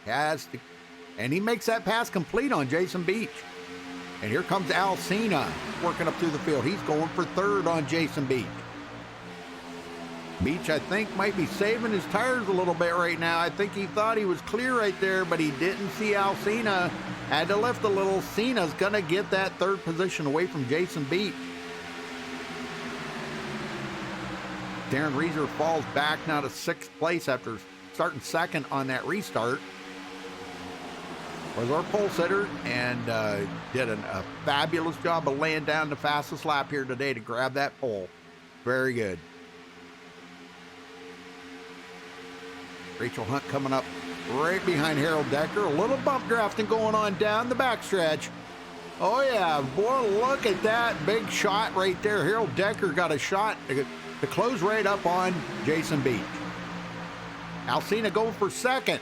And he makes that pass complete on Jason Beach. And here comes Al Cena working up through the field. He's going for third on Jason Beach. Beach, I think, might be saving his tires a little bit right now. I think he thought he was clear right there, but he didn't see Al Cena. Had to lift a little. Cena's going to get that third position away from Jason Beach. Darren Reeser falls back now to 6th place after starting second on that restart. Was our pole sitter and did a fabulous job of laying down the fastest lap here today to grab that pole. Very good. Rachel Hunt coming up right behind Harold Decker. A little bump drafting going on down the backstretch. Oh yeah, boy, look at that big shot right there. Harold Decker got a shot to close right up on Jason Beach. Alcina going for second.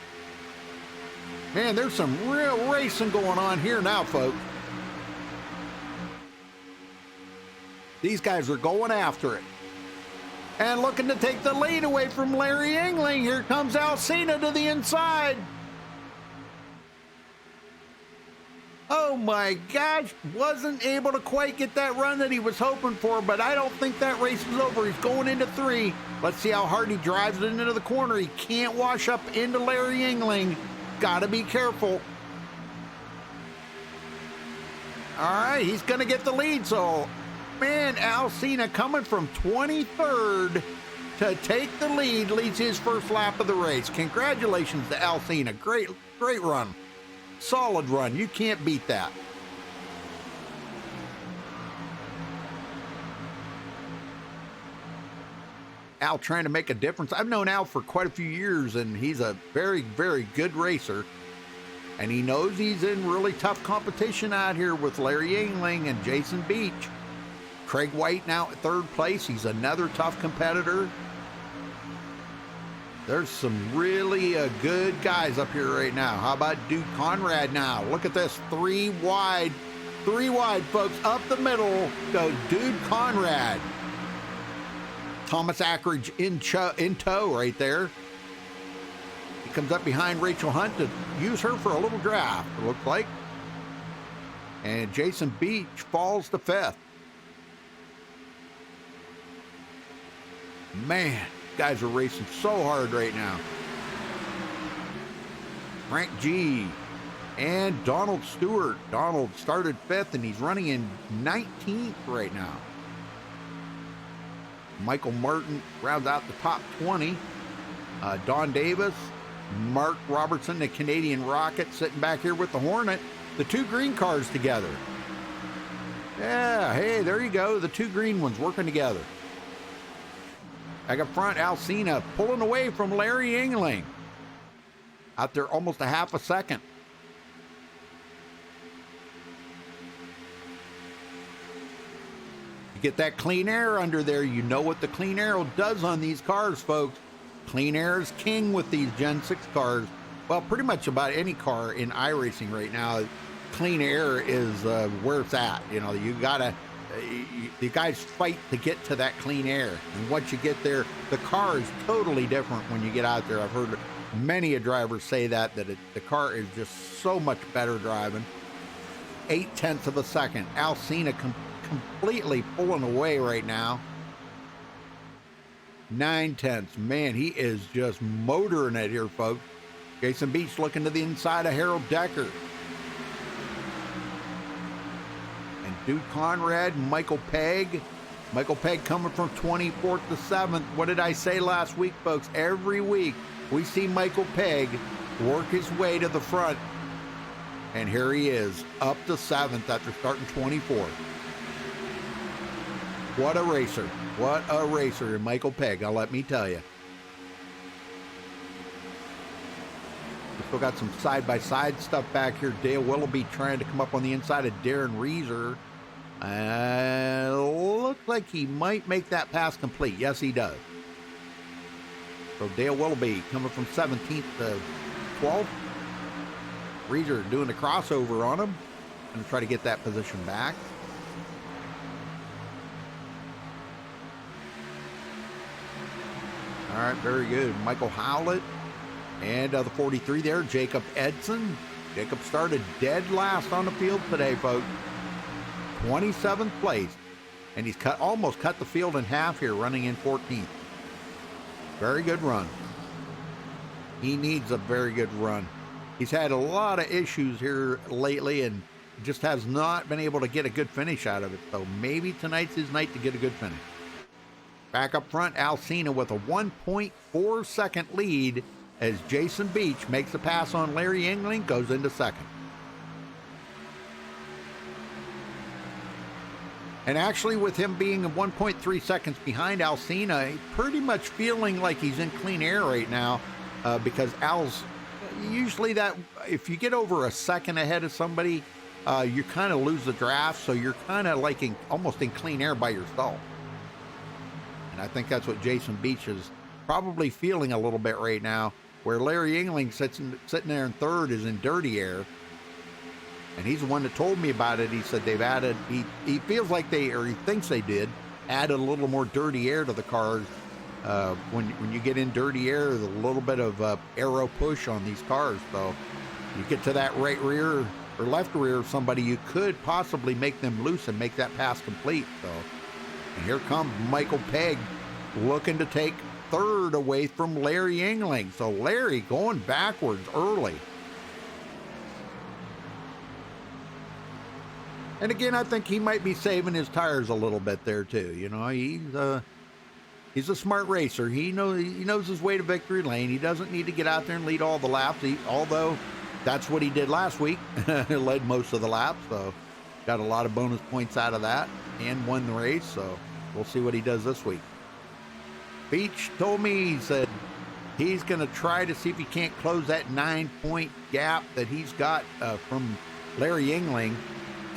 Man, there's some real racing going on here now, folks. These guys are going after it. And looking to take the lead away from Larry Engling. Here comes Alcina to the inside. Oh my gosh, wasn't able to quite get that run that he was hoping for, but I don't think that race is over. He's going into 3. Let's see how hard he drives it into the corner. He can't wash up into Larry Engling. Got to be careful. All right, he's going to get the lead. So, man, Alcina coming from 23rd to take the lead, leads his first lap of the race. Congratulations to Alcina. Great run. Solid run. You can't beat that. Al trying to make a difference. I've known Al for quite a few years, and he's a very, very good racer. And he knows he's in really tough competition out here with Larry Engling and Jason Beach. Craig White now at 3rd place. He's another tough competitor. There's some really good guys up here right now. How about Duke Conrad now? Look at this, 3 wide. 3 wide, folks. Up the middle goes Dude Conrad. Thomas Ackridge in tow right there. He comes up behind Rachel Hunt to use her for a little draft, it looks like. And Jason Beach falls to 5th. Man, guys are racing so hard right now. Frank G. and Donald Stewart. Donald started 5th and he's running in 19th right now. Michael Martin rounds out the top 20. Don Davis, Mark Robertson, the Canadian Rocket, sitting back here with the Hornet. The 2 green cars together. Yeah, hey, there you go. The 2 green ones working together. Back up front, Alcina pulling away from Larry Engling. Out there almost a half a second. You get that clean air under there, you know what the clean air does on these cars, folks. Clean air is king with these Gen 6 cars. Well, pretty much about any car in iRacing right now, clean air is where it's at. You know, you gotta, the guys fight to get to that clean air. And once you get there, the car is totally different when you get out there. I've heard many a driver say that the car is just so much better driving. 0.8 of a second. Alcina completely pulling away right now. 0.9. Man, he is just motoring it here, folks. Jason Beach looking to the inside of Harold Decker. And Duke Conrad, Michael Pegg. Michael Pegg coming from 24th to 7th. What did I say last week, folks? Every week we see Michael Pegg work his way to the front. And here he is, up to 7th after starting 24th. What a racer. What a racer in Michael Pegg, now let me tell you. We still got some side-by-side stuff back here. Dale Willoughby trying to come up on the inside of Darren Reeser. Looks like he might make that pass complete. Yes, he does. So Dale Willoughby coming from 17th to 12th. Reeser doing the crossover on him. Going to try to get that position back. All right, very good. Michael Howlett. And the 43 there, Jacob Edson. Jacob started dead last on the field today, folks. 27th place. And he's almost cut the field in half here, running in 14th. Very good run. He needs a very good run. He's had a lot of issues here lately and just has not been able to get a good finish out of it. So maybe tonight's his night to get a good finish. Back up front, Alcina with a 1.4 second lead as Jason Beach makes a pass on Larry Engling, goes into 2nd. And actually with him being 1.3 seconds behind Alcina, pretty much feeling like he's in clean air right now because Al's usually that if you get over a second ahead of somebody, you kind of lose the draft, so you're kind of like almost in clean air by yourself. And I think that's what Jason Beach is probably feeling a little bit right now, where Larry Engling sitting there in 3rd is in dirty air. And he's the one that told me about it. He said they've added, he feels like he thinks they did, added a little more dirty air to the cars. When you get in dirty air, there's a little bit of aero push on these cars. So you get to that right rear or left rear of somebody, you could possibly make them loose and make that pass complete. So, and here comes Michael Pegg looking to take 3rd away from Larry Engling. So Larry going backwards early. And again, I think he might be saving his tires a little bit there too. You know, he's a smart racer. He knows his way to victory lane. He doesn't need to get out there and lead all the laps. Although that's what he did last week. He led most of the laps, so got a lot of bonus points out of that and won the race. So we'll see what he does this week. Beach told me, he said he's going to try to see if he can't close that 9-point gap that he's got from Larry Engling.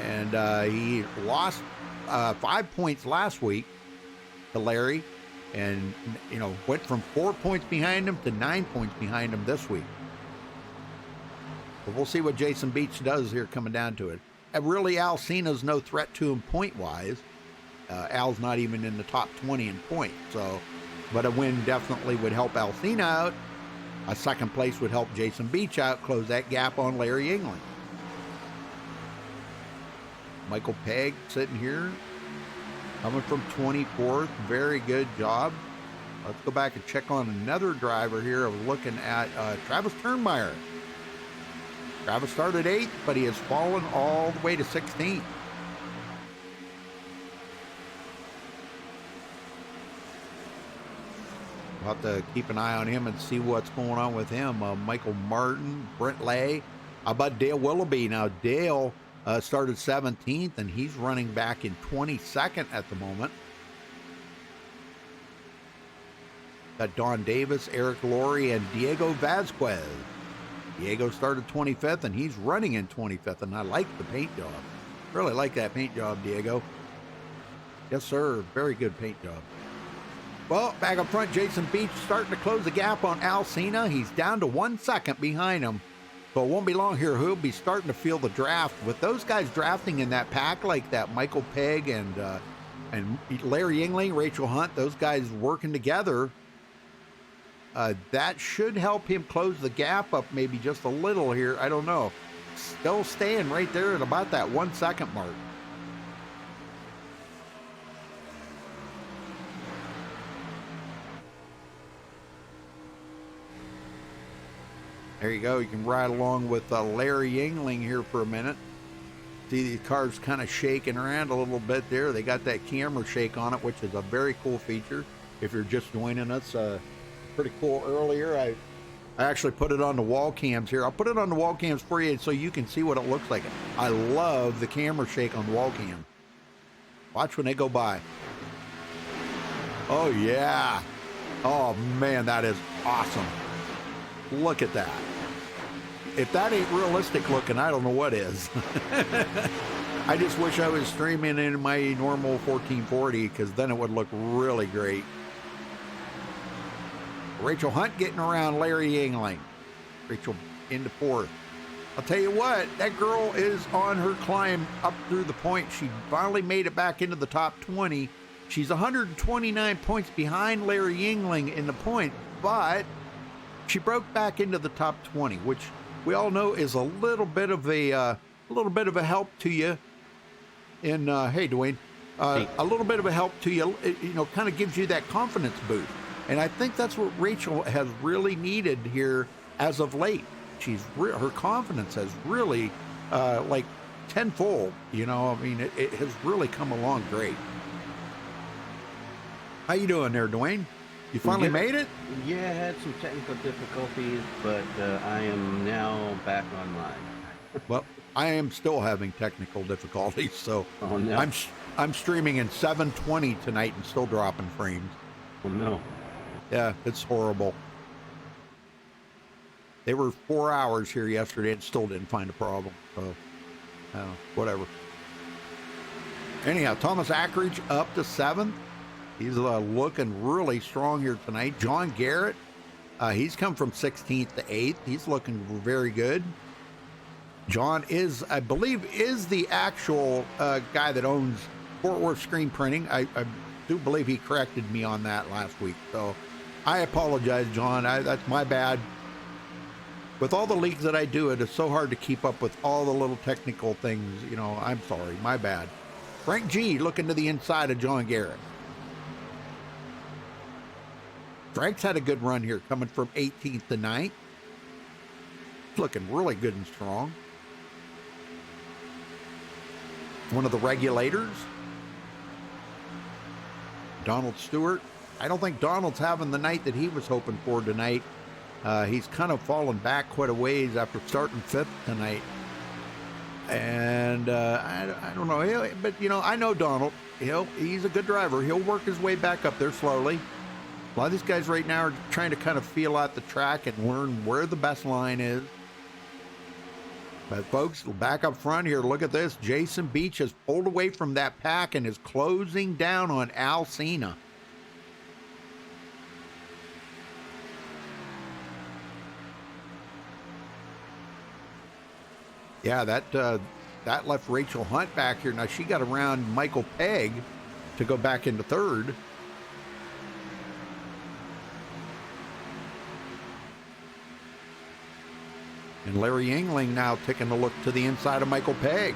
And he lost 5 points last week to Larry. and, you know, went from 4 points behind him to 9 points behind him this week. But we'll see what Jason Beach does here coming down to it. Really, Al Cena's no threat to him point-wise. Al's not even in the top 20 in points, so, but a win definitely would help Al Cena out. A second place would help Jason Beach out, close that gap on Larry England. Michael Pegg sitting here, coming from 24th. Very good job. Let's go back and check on another driver here of looking at Travis Turnmeyer. Travis started 8th, but he has fallen all the way to 16th. We'll have to keep an eye on him and see what's going on with him. Michael Martin, Brent Lay. How about Dale Willoughby? Now, Dale started 17th, and he's running back in 22nd at the moment. Got Don Davis, Eric Laurie, and Diego Vasquez. Diego started 25th, and he's running in 25th, and I like the paint job. Really like that paint job, Diego. Yes, sir. Very good paint job. Well, back up front, Jason Beach starting to close the gap on Al Cena. He's down to 1 second behind him. So it won't be long here. He'll be starting to feel the draft. With those guys drafting in that pack like that, Michael Pegg and Larry Yingling, Rachel Hunt, those guys working together, that should help him close the gap up maybe just a little here. I don't know. Still staying right there at about that 1 second mark. There you go. You can ride along with Larry Yingling here for a minute. See these cars kind of shaking around a little bit there. They got that camera shake on it, which is a very cool feature. If you're just joining us, pretty cool earlier. I actually put it on the wall cams here. I'll put it on the wall cams for you so you can see what it looks like. I love the camera shake on the wall cam. Watch when they go by. Oh, yeah. Oh, man, that is awesome. Look at that. If that ain't realistic looking, I don't know what is. I just wish I was streaming in my normal 1440 because then it would look really great. Rachel Hunt getting around Larry Yingling. Rachel into 4th. I'll tell you what, that girl is on her climb up through the point. She finally made it back into the top 20. She's 129 points behind Larry Yingling in the point, but she broke back into the top 20, which we all know is a little bit of a help to you. In hey, Dwayne, a little bit of a help to you. You know, kind of gives you that confidence boost, and I think that's what Rachel has really needed here as of late. Her confidence has really like tenfold. You know, I mean, it has really come along great. How you doing there, Dwayne? You finally made it? Yeah, I had some technical difficulties, but I am now back online. Well, I am still having technical difficulties, so oh, no. I'm streaming in 720 tonight and still dropping frames. Oh, no. Yeah, it's horrible. They were 4 hours here yesterday and still didn't find a problem, so whatever. Anyhow, Thomas Ackridge up to 7th. He's looking really strong here tonight. John Garrett, he's come from 16th to 8th. He's looking very good. John is, I believe, is the actual guy that owns Fort Worth Screen Printing. I do believe he corrected me on that last week. So I apologize, John. That's my bad. With all the leagues that I do, it is so hard to keep up with all the little technical things. You know, I'm sorry. My bad. Frank G looking to the inside of John Garrett. Frank's had a good run here, coming from 18th to 9th. Looking really good and strong. One of the regulators, Donald Stewart. I don't think Donald's having the night that he was hoping for tonight. He's kind of fallen back quite a ways after starting 5th tonight. And I don't know, but you know, I know Donald. He's a good driver. He'll work his way back up there slowly. A lot of these guys right now are trying to kind of feel out the track and learn where the best line is. But folks, back up front here, look at this. Jason Beach has pulled away from that pack and is closing down on Al Cena. Yeah, that left Rachel Hunt back here. Now she got around Michael Pegg to go back into third. And Larry Yingling now taking a look to the inside of Michael Pegg.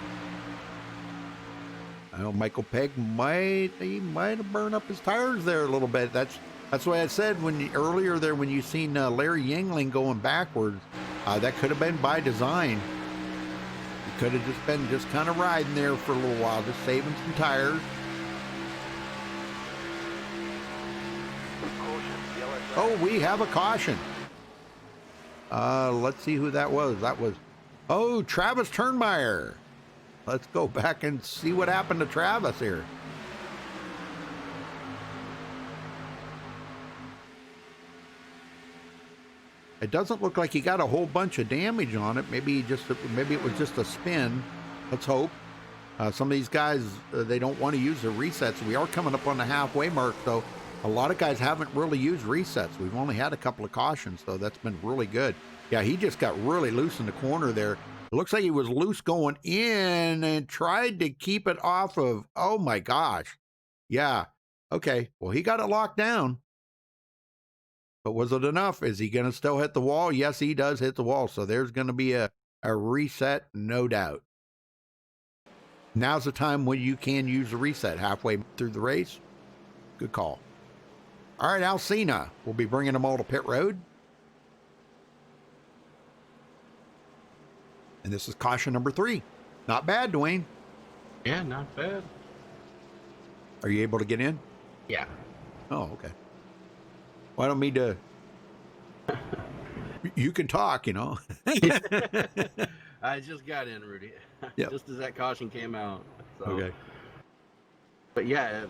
I know Michael Pegg might have burned up his tires there a little bit. That's why I said earlier there when you seen Larry Yingling going backwards, that could have been by design. He could have just been kind of riding there for a little while, just saving some tires. Oh, we have a caution. Let's see who that was. That was, Travis Turnmeyer. Let's go back and see what happened to Travis here. It doesn't look like he got a whole bunch of damage on it. Maybe it was just a spin. Let's hope. Some of these guys, they don't want to use the resets. We are coming up on the halfway mark, though. A lot of guys haven't really used resets. We've only had a couple of cautions, though. That's been really good. Yeah, he just got really loose in the corner there. It looks like he was loose going in and tried to keep it off of, oh my gosh. Yeah. Okay. Well, he got it locked down. But was it enough? Is he going to still hit the wall? Yes, he does hit the wall. So there's going to be a reset, no doubt. Now's the time when you can use the reset halfway through the race. Good call. All right, Alcina will be bringing them all to pit road. And this is caution number 3. Not bad, Dwayne. Yeah, not bad. Are you able to get in? Yeah. Oh, okay. Well, I don't mean to. You can talk, you know. I just got in, Rudy. Yep. Just as that caution came out. So. Okay. But yeah,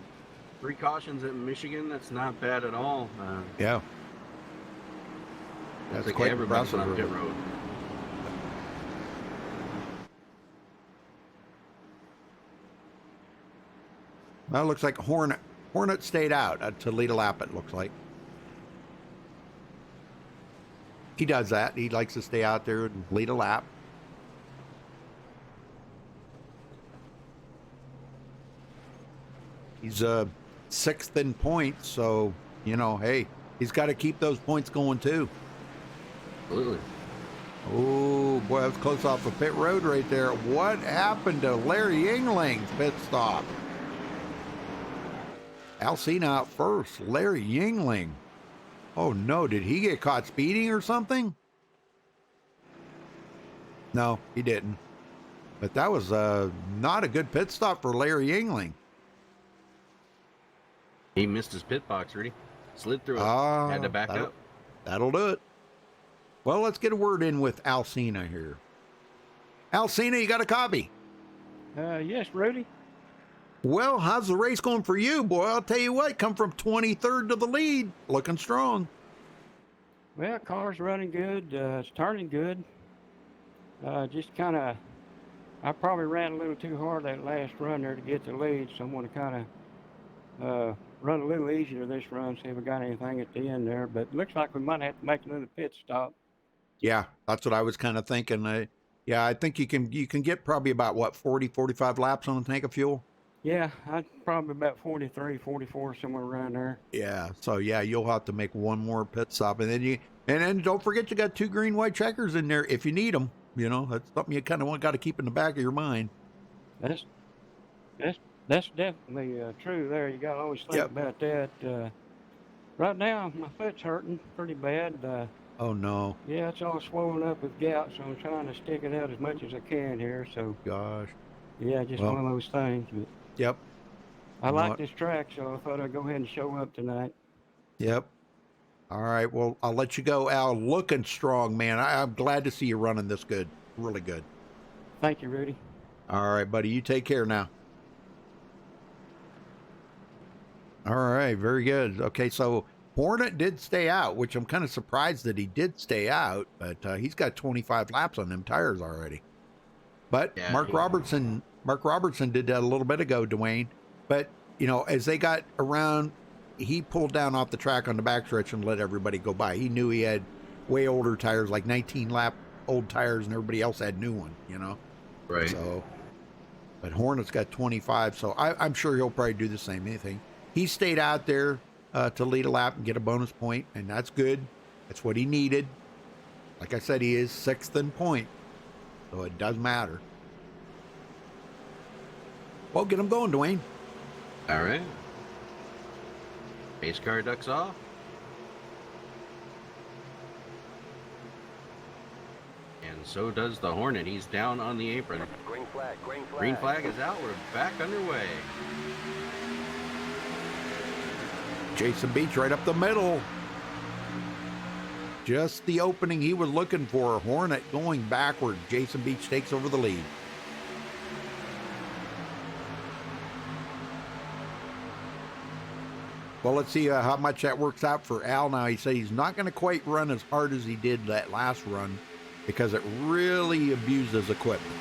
3 cautions in Michigan. That's not bad at all. Yeah. That's like quite everybody's impressive. on pit road. Well, it looks like Hornet stayed out to lead a lap, it looks like. He does that. He likes to stay out there and lead a lap. He's 6th in points, so, hey, he's got to keep those points going too. Absolutely. Oh, boy, that was close off the pit road right there. What happened to Larry Yingling's pit stop? Alcina out first. Larry Yingling. Oh, no. Did he get caught speeding or something? No, he didn't. But that was not a good pit stop for Larry Yingling. He missed his pit box, Rudy. Slid through it. Had to back up. That'll do it. Well, let's get a word in with Alcina here. Alcina, you got a copy? Yes, Rudy. Well, how's the race going for you, boy? I'll tell you what, come from 23rd to the lead, looking strong. Well, car's running good. It's turning good. Just kind of, I probably ran a little too hard that last run there to get the lead, so I'm going to kind of run a little easier this run, see if we got anything at the end there. But it looks like we might have to make another pit stop. Yeah, that's what I was kind of thinking. Yeah, I think you can get probably about, 40, 45 laps on a tank of fuel? Yeah, I'd probably about 43, 44, somewhere around there. Yeah, so yeah, you'll have to make one more pit stop, and then don't forget you got 2 green white checkers in there if you need them. That's something you kind of got to keep in the back of your mind. That's definitely true. There, you got to always think about that. Right now, my foot's hurting pretty bad. Oh no. Yeah, it's all swollen up with gout, so I'm trying to stick it out as much as I can here. So. Gosh. Yeah, just one of those things. But yep. I like this track, so I thought I'd go ahead and show up tonight. Yep. All right. Well, I'll let you go, Al. Looking strong, man. I'm glad to see you running this good. Really good. Thank you, Rudy. All right, buddy. You take care now. All right. Very good. Okay, so Hornet did stay out, which I'm kind of surprised that he did stay out, but he's got 25 laps on them tires already. But yeah, Mark Robertson did that a little bit ago, Dwayne. But, as they got around, he pulled down off the track on the backstretch and let everybody go by. He knew he had way older tires, like 19 lap old tires, and everybody else had new ones, Right. So, but Hornet's got 25, so I'm sure he'll probably do the same thing. He stayed out there to lead a lap and get a bonus point, and that's good. That's what he needed. Like I said, he is 6th in point, so it does matter. Well, get him going, Dwayne. All right. Pace car ducks off. And so does the Hornet. He's down on the apron. Green flag, green flag. Green flag is out. We're back underway. Jason Beach right up the middle. Just the opening he was looking for. Hornet going backward. Jason Beach takes over the lead. Well, let's see how much that works out for Al now. He said he's not going to quite run as hard as he did that last run because it really abused his equipment.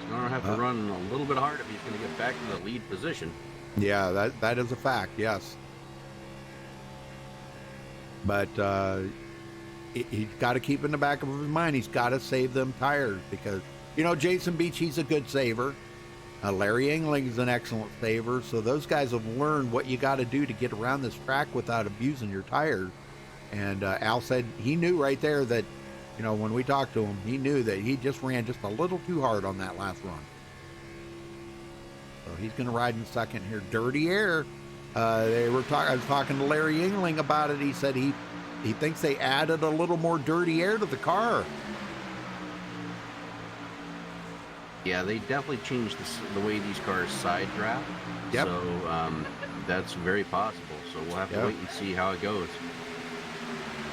He's going to have to run a little bit hard if he's going to get back to the lead position. Yeah, that is a fact, yes. But he's got to keep in the back of his mind, he's got to save them tires because, you know, Jason Beach, he's a good saver. Larry Engling is an excellent saver, so those guys have learned what you got to do to get around this track without abusing your tires. And Al said he knew right there that, you know, when we talked to him, he knew that he just ran just a little too hard on that last run. So he's going to ride in second here. Dirty Air. I was talking to Larry Engling about it. He said he thinks they added a little more dirty air to the car. Yeah, they definitely changed the way these cars side draft. Yep. So that's very possible. So we'll have to wait and see how it goes.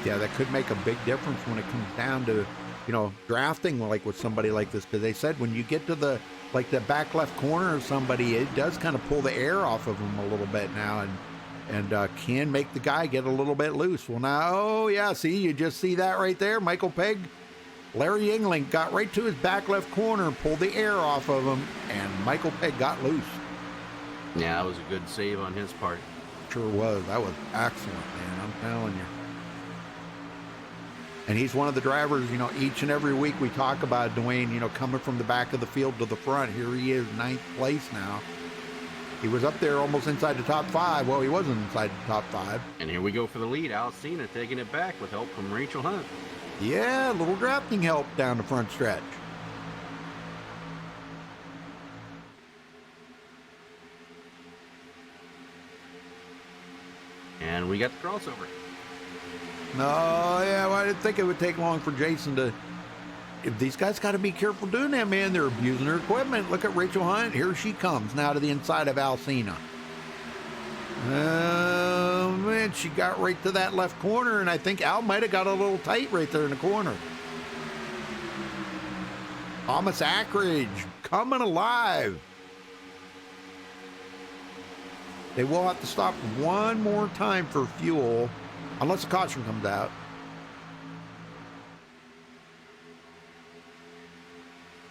Yeah, that could make a big difference when it comes down to, you know, drafting like with somebody like this. Because they said when you get to the back left corner of somebody, it does kind of pull the air off of them a little bit now, and can make the guy get a little bit loose. Well, now, oh yeah, see, you just see that right there, Michael Pegg. Larry Engling got right to his back left corner, pulled the air off of him, and Michael Pegg got loose. Yeah, that was a good save on his part. Sure was. That was excellent, man. I'm telling you. And he's one of the drivers, you know, each and every week we talk about Dwayne, you know, coming from the back of the field to the front. Here he is, 9th place now. He was up there almost inside the top 5. Well, he wasn't inside the top 5. And here we go for the lead. Alcina taking it back with help from Rachel Hunt. Yeah, a little drafting help down the front stretch. And we got the crossover. No, yeah, well, I didn't think it would take long for Jason to... If these guys got to be careful doing that, man. They're abusing their equipment. Look at Rachel Hunt. Here she comes now to the inside of Alcina. Oh, man, she got right to that left corner, and I think Al might have got a little tight right there in the corner. Thomas Ackridge coming alive. They will have to stop one more time for fuel, unless a caution comes out.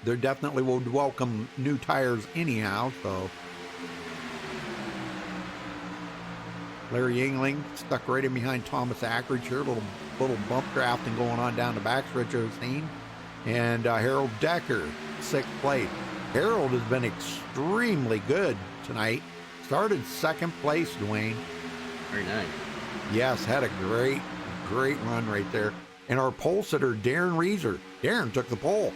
They definitely would welcome new tires anyhow, so... Larry Engling stuck right in behind Thomas Ackridge here. Little bump drafting going on down the backstretch of the scene. And Harold Decker, 6th place. Harold has been extremely good tonight. Started 2nd place, Dwayne. Very nice. Yes, had a great run right there. And our pole sitter, Darren Reeser. Darren took the pole.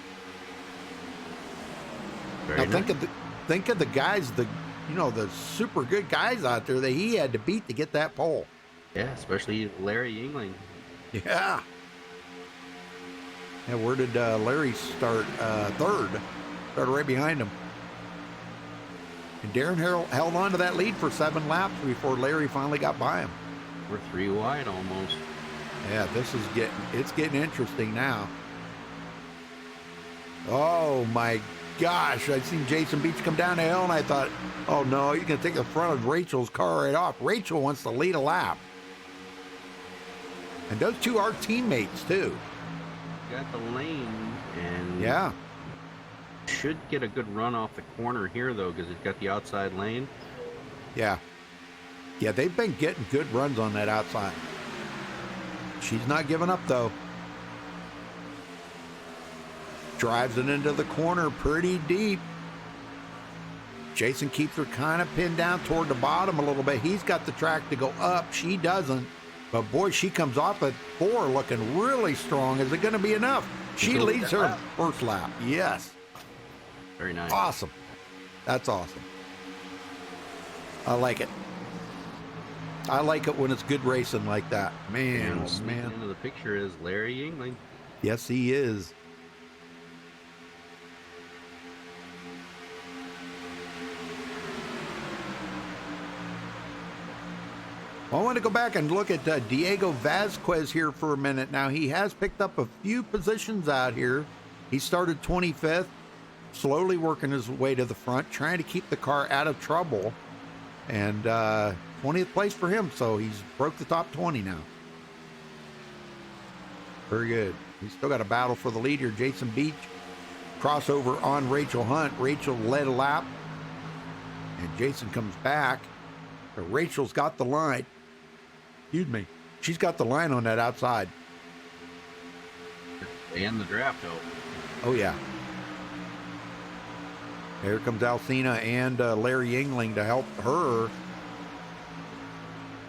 Very now nice. think of the guys, the super good guys out there that he had to beat to get that pole. Yeah, especially Larry Engling. Yeah. Yeah, where did Larry start? 3rd. Started right behind him. And Darren held on to that lead for 7 laps before Larry finally got by him. We're 3 wide almost. Yeah, it's getting interesting now. Oh my gosh, I seen Jason Beach come down the hill and I thought, oh no, he's gonna take the front of Rachel's car right off. Rachel wants to lead a lap. And those two are teammates too. Got the lane and yeah, should get a good run off the corner here though, because it's got the outside lane. Yeah, they've been getting good runs on that outside. She's not giving up though. drives it into the corner pretty deep. Jason keeps her kind of pinned down toward the bottom a little bit. He's got the track to go up. She doesn't. But boy, she comes off at 4 looking really strong. Is it going to be enough? She leads her first lap. Yes. Very nice. Awesome. That's awesome. I like it. I like it when it's good racing like that. Man, And oh sneaking man. into the picture is Larry Yingling. Yes, he is. I want to go back and look at Diego Vasquez here for a minute. Now, he has picked up a few positions out here. He started 25th, slowly working his way to the front, trying to keep the car out of trouble. And 20th place for him, so he's broke the top 20 now. Very good. He's still got a battle for the lead here. Jason Beach, crossover on Rachel Hunt. Rachel led a lap, and Jason comes back. But Rachel's got the line. Excuse me. She's got the line on that outside. And the draft help. Oh, yeah. Here comes Alcina and Larry Yingling to help her.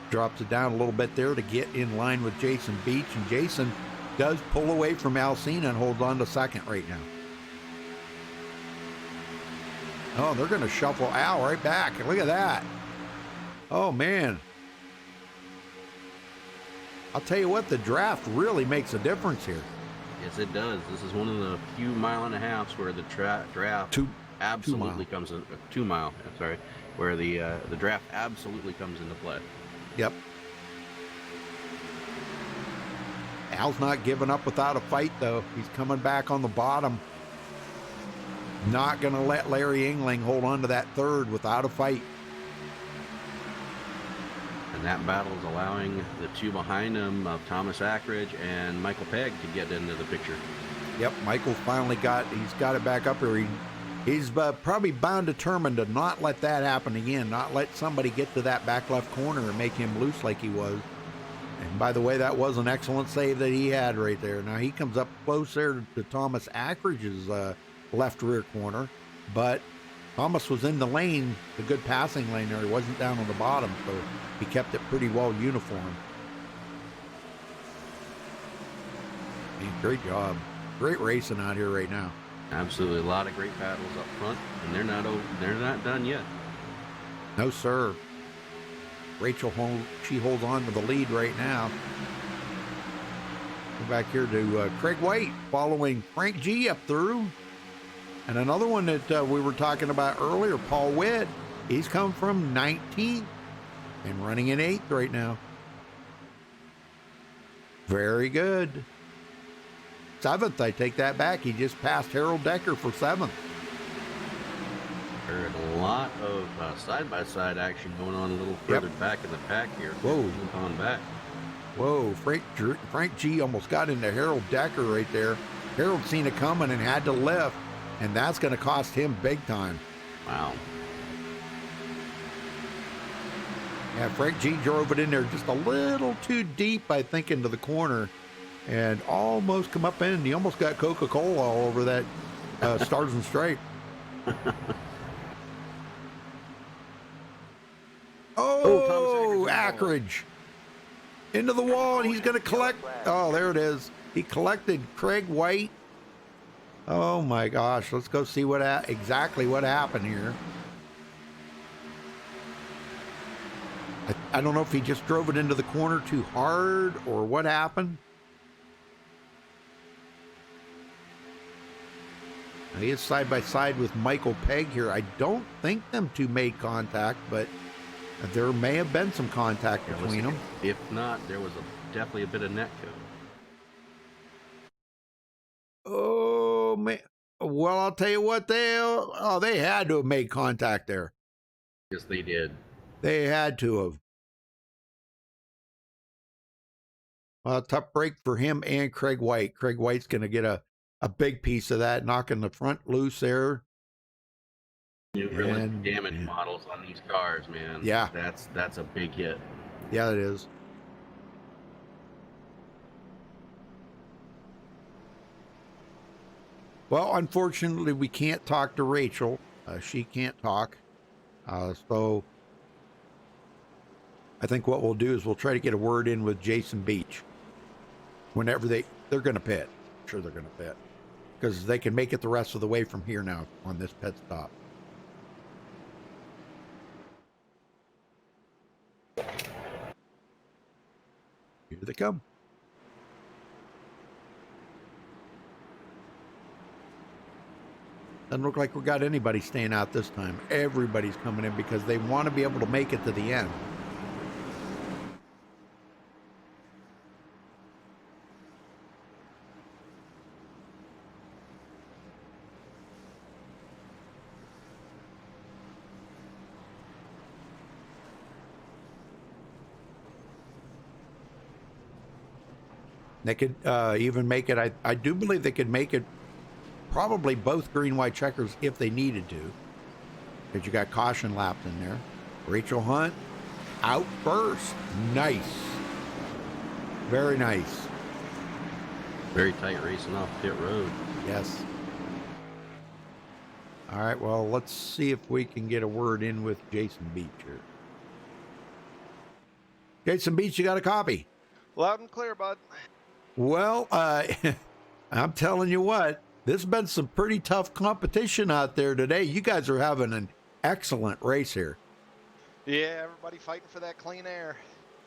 Drops it down a little bit there to get in line with Jason Beach. And Jason does pull away from Alcina and holds on to second right now. Oh, they're going to shuffle Al right back. Look at that. Oh, man. I'll tell you what, the draft really makes a difference here. Yes, it does. This is one of the few mile and a halves where the draft absolutely comes in 2 mile. I'm sorry, where the draft absolutely comes into play. Yep. Al's not giving up without a fight, though. He's coming back on the bottom. Not going to let Larry Yingling hold on to that third without a fight. And that battle is allowing the two behind him of Thomas Ackridge and Michael Pegg to get into the picture. Yep, Michael finally he's got it back up here. He's probably bound determined to not let that happen again, not let somebody get to that back left corner and make him loose like he was. And by the way, that was an excellent save that he had right there. Now he comes up close there to Thomas Ackridge's left rear corner, but Thomas was in the lane, the good passing lane there. He wasn't down on the bottom, so he kept it pretty well uniform. Man, great job. Great racing out here right now. Absolutely, a lot of great battles up front, and they're not done yet. No, sir. Rachel, she holds on to the lead right now. Go back here to Craig White following Frank G up through. And another one that we were talking about earlier, Paul Witt. He's come from 19th and running in 8th right now. Very good. 7th, I take that back. He just passed Harold Decker for 7th. There's a lot of side-by-side action going on a little further back in the pack here. Whoa. On back. Whoa, Frank G almost got into Harold Decker right there. Harold seen it coming and had to lift, and that's going to cost him big time. Wow. Yeah, Frank G drove it in there just a little too deep, I think, into the corner, and almost come up in. He almost got Coca-Cola all over that Stars and Stripes. Oh, Ackridge into the wall, and he's going to collect. Oh, there it is. He collected Craig White. Oh my gosh, let's go see exactly what happened here. I don't know if he just drove it into the corner too hard or what happened. He is side by side with Michael Pegg here. I don't think them two made contact, but there may have been some contact between them. If not, there was definitely a bit of netcode. Oh man! Well, I'll tell you what, they had to have made contact there. Yes, they did. They had to have. Well, tough break for him and Craig White. Craig White's going to get a big piece of that, knocking the front loose there. New realistic damage models on these cars, man. Yeah. That's a big hit. Yeah, it is. Well, unfortunately, we can't talk to Rachel. She can't talk. So I think what we'll do is we'll try to get a word in with Jason Beach. Whenever they're going to pit. I'm sure they're going to pit. Because they can make it the rest of the way from here now on this pit stop. Here they come. Doesn't look like we got anybody staying out this time. Everybody's coming in because they want to be able to make it to the end. They could even make it, I do believe they could make it probably both green, white checkers if they needed to. Because you got caution laps in there. Rachel Hunt out first. Nice. Very nice. Very tight racing off pit road. Yes. All right, well, let's see if we can get a word in with Jason Beach here. Jason Beach, you got a copy? Loud and clear, bud. Well, I'm telling you what, there's been some pretty tough competition out there today. You guys are having an excellent race here. Yeah, everybody fighting for that clean air.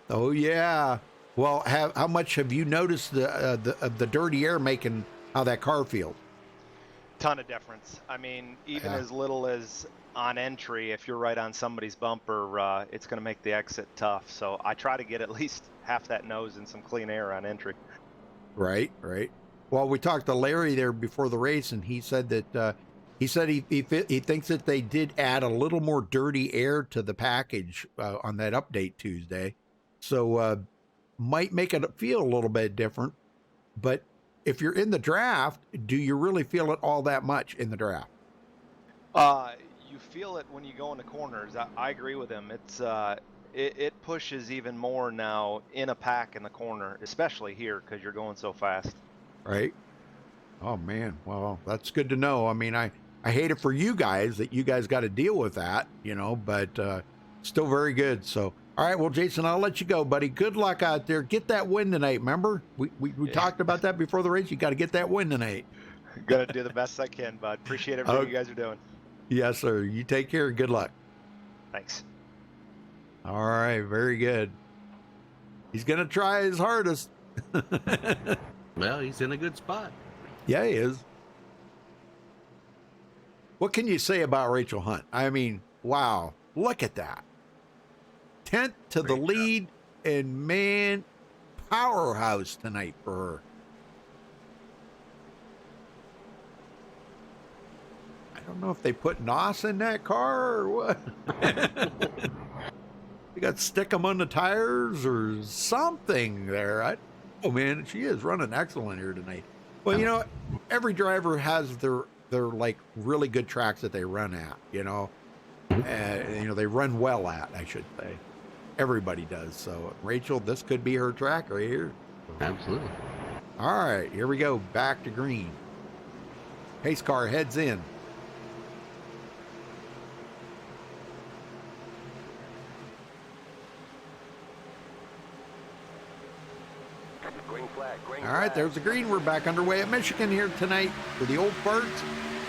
Oh, yeah. Well, how much have you noticed the dirty air making how that car feels? Ton of difference. I mean, even as little as on entry, if you're right on somebody's bumper, it's going to make the exit tough. So I try to get at least half that nose and some clean air on entry. Right. Well, we talked to Larry there before the race, and he said that he thinks that they did add a little more dirty air to the package on that update Tuesday, so might make it feel a little bit different. But if you're in the draft, do you really feel it all that much in the draft? You feel it when you go into corners. I agree with him. It pushes even more now in a pack in the corner, especially here because you're going so fast. Right. Oh, man. Well, that's good to know. I mean, I hate it for you guys that you guys got to deal with that, but still very good. So, all right. Well, Jason, I'll let you go, buddy. Good luck out there. Get that win tonight. Remember, we talked about that before the race. You got to get that win tonight. Gonna do the best I can, bud. Appreciate everything you guys are doing. Yes, sir. You take care. Good luck. Thanks. All right, very good. He's going to try his hardest. Well, he's in a good spot. Yeah, he is. What can you say about Rachel Hunt? I mean, wow, look at that. 10th to the lead, and man, powerhouse tonight for her. I don't know if they put NOS in that car or what. You got stick them on the tires or something there. Oh man, she is running excellent here tonight. Well, every driver has their like really good tracks that they run at. They run well at, I should say. Everybody does. So Rachel, this could be her track right here. Absolutely. All right, here we go. Back to green. Pace car heads in. All right, there's the green. We're back underway at Michigan here tonight for the Old Farts,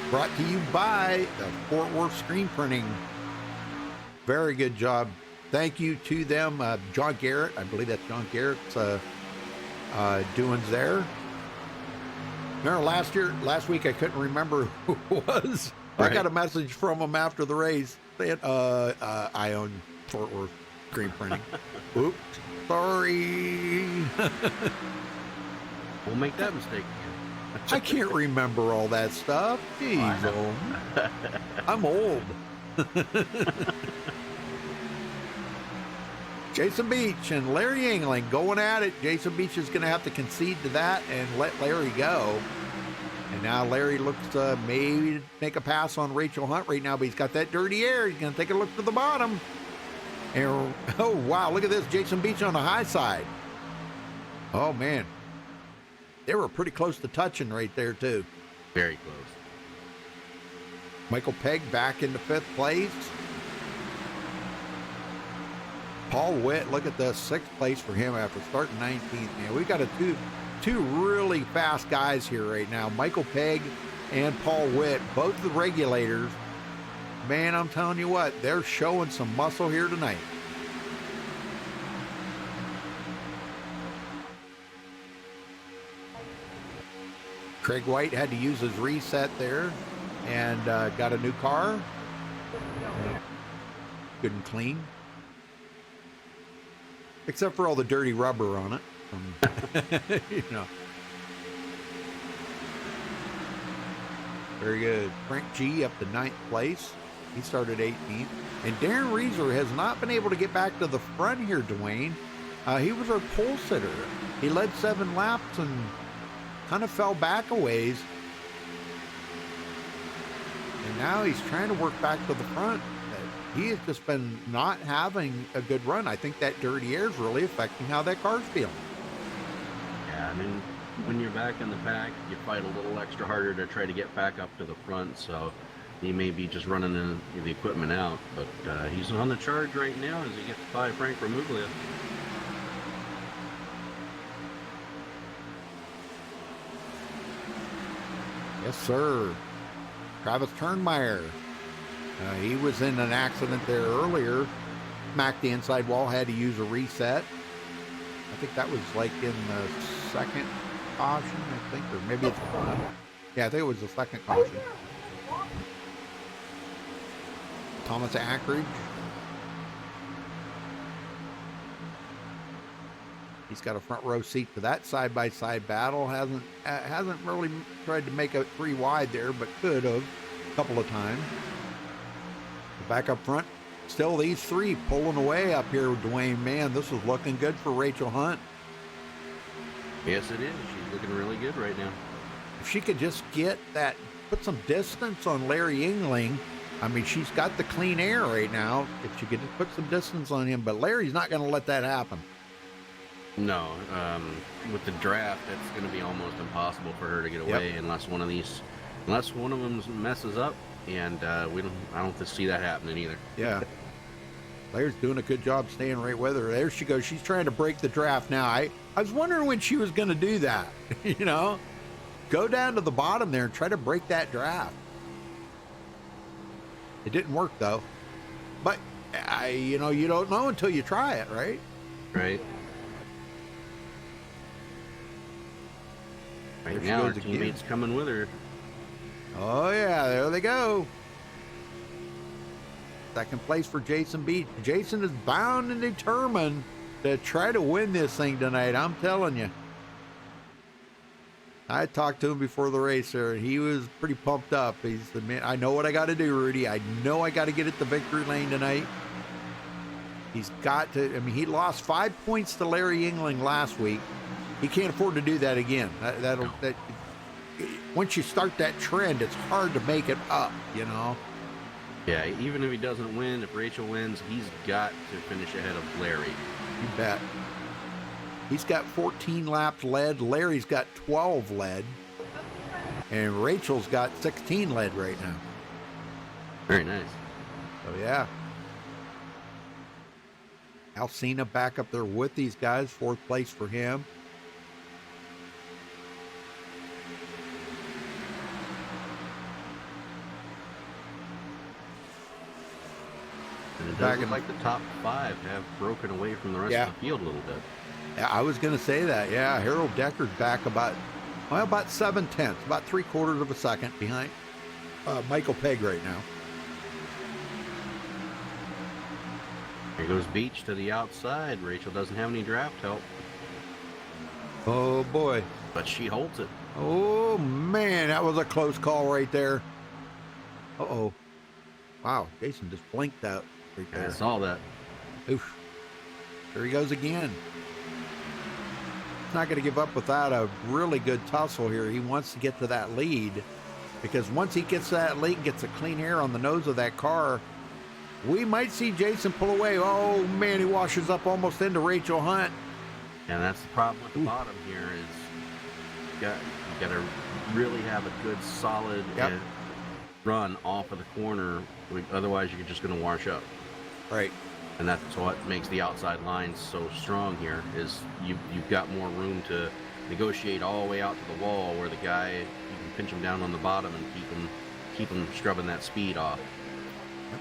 brought to you by the Fort Worth Screen Printing. Very good job. Thank you to them. John Garrett, I believe that's John Garrett's doings there. Remember last week I couldn't remember who it was. Right. I got a message from him after the race saying, I own Fort Worth Screen Printing. Oops, sorry. We'll make that mistake again. I can't remember all that stuff. Jeez, I'm old. Jason Beach and Larry England going at it. Jason Beach is going to have to concede to that and let Larry go. And now Larry looks to maybe make a pass on Rachel Hunt right now, but he's got that dirty air. He's going to take a look to the bottom. And, oh, wow, look at this. Jason Beach on the high side. Oh, man. They were pretty close to touching right there, too. Very close. Michael Pegg back into 5th place. Paul Witt, look at the 6th place for him after starting 19th. Man, we've got two really fast guys here right now. Michael Pegg and Paul Witt, both the regulators. Man, I'm telling you what, they're showing some muscle here tonight. Craig White had to use his reset there and got a new car. Good and clean. Except for all the dirty rubber on it. You know. Very good. Frank G up to 9th place. He started 18th. And Darren Reeser has not been able to get back to the front here, Dwayne. He was our pole sitter. He led 7 laps and kind of fell back a ways. And now he's trying to work back to the front. He has just been not having a good run. I think that dirty air is really affecting how that car's feeling. Yeah, I mean, when you're back in the pack, you fight a little extra harder to try to get back up to the front. So he may be just running the equipment out. But he's on the charge right now as he gets by Frank Remuglia. Yes, sir. Travis Turnmeyer. He was in an accident there earlier. Smacked the inside wall, had to use a reset. I think that was like in the 2nd caution, I think, or maybe it's... Yeah, I think it was the 2nd caution. Thomas Ackridge. He's got a front row seat to that side-by-side battle. Hasn't really tried to make it 3 wide there, but could have a couple of times. Back up front, still these 3 pulling away up here with Dwayne. Man, this is looking good for Rachel Hunt. Yes, it is. She's looking really good right now. If she could just get that, put some distance on Larry Yingling. I mean, she's got the clean air right now. If she could just put some distance on him, but Larry's not going to let that happen. No, with the draft, it's going to be almost impossible for her to get away unless one of them messes up. And I don't see that happening either. Yeah. Claire's doing a good job staying right with her. There she goes. She's trying to break the draft now. I was wondering when she was going to do that. You know, go down to the bottom there and try to break that draft. It didn't work though. But you don't know until you try it, right? Right. Right now, her teammate's coming with her. Oh, yeah, there they go. 2nd place for Jason Beach. Jason is bound and determined to try to win this thing tonight. I'm telling you. I talked to him before the race there, and he was pretty pumped up. He's the man. I know what I got to do, Rudy. I know I got to get at the victory lane tonight. He's got to. I mean, he lost 5 points to Larry Yingling last week. He can't afford to do that again. Once you start that trend, it's hard to make it up, you know? Yeah, even if he doesn't win, if Rachel wins, he's got to finish ahead of Larry. You bet. He's got 14 laps led. Larry's got 12 led. And Rachel's got 16 led right now. Very nice. So, yeah. Alcina back up there with these guys. 4th place for him. And it does look like the top 5 have broken away from the rest of the field a little bit. Yeah, I was going to say that. Yeah, Harold Decker's back about 7/10, about 3/4 of a second behind Michael Pegg right now. Here goes Beach to the outside. Rachel doesn't have any draft help. Oh, boy. But she holds it. Oh, man, that was a close call right there. Uh-oh. Wow, Jason just blinked out right there. I saw that. Oof. There he goes again. He's not going to give up without a really good tussle here. He wants to get to that lead because once he gets to that lead and gets a clean air on the nose of that car, we might see Jason pull away. Oh, man, he washes up almost into Rachel Hunt. And that's the problem with the bottom here is got to really have a good solid run off of the corner. Otherwise, you're just going to wash up. Right. And that's what makes the outside lines so strong here. Is you've got more room to negotiate all the way out to the wall, where the guy, you can pinch him down on the bottom and keep him scrubbing that speed off.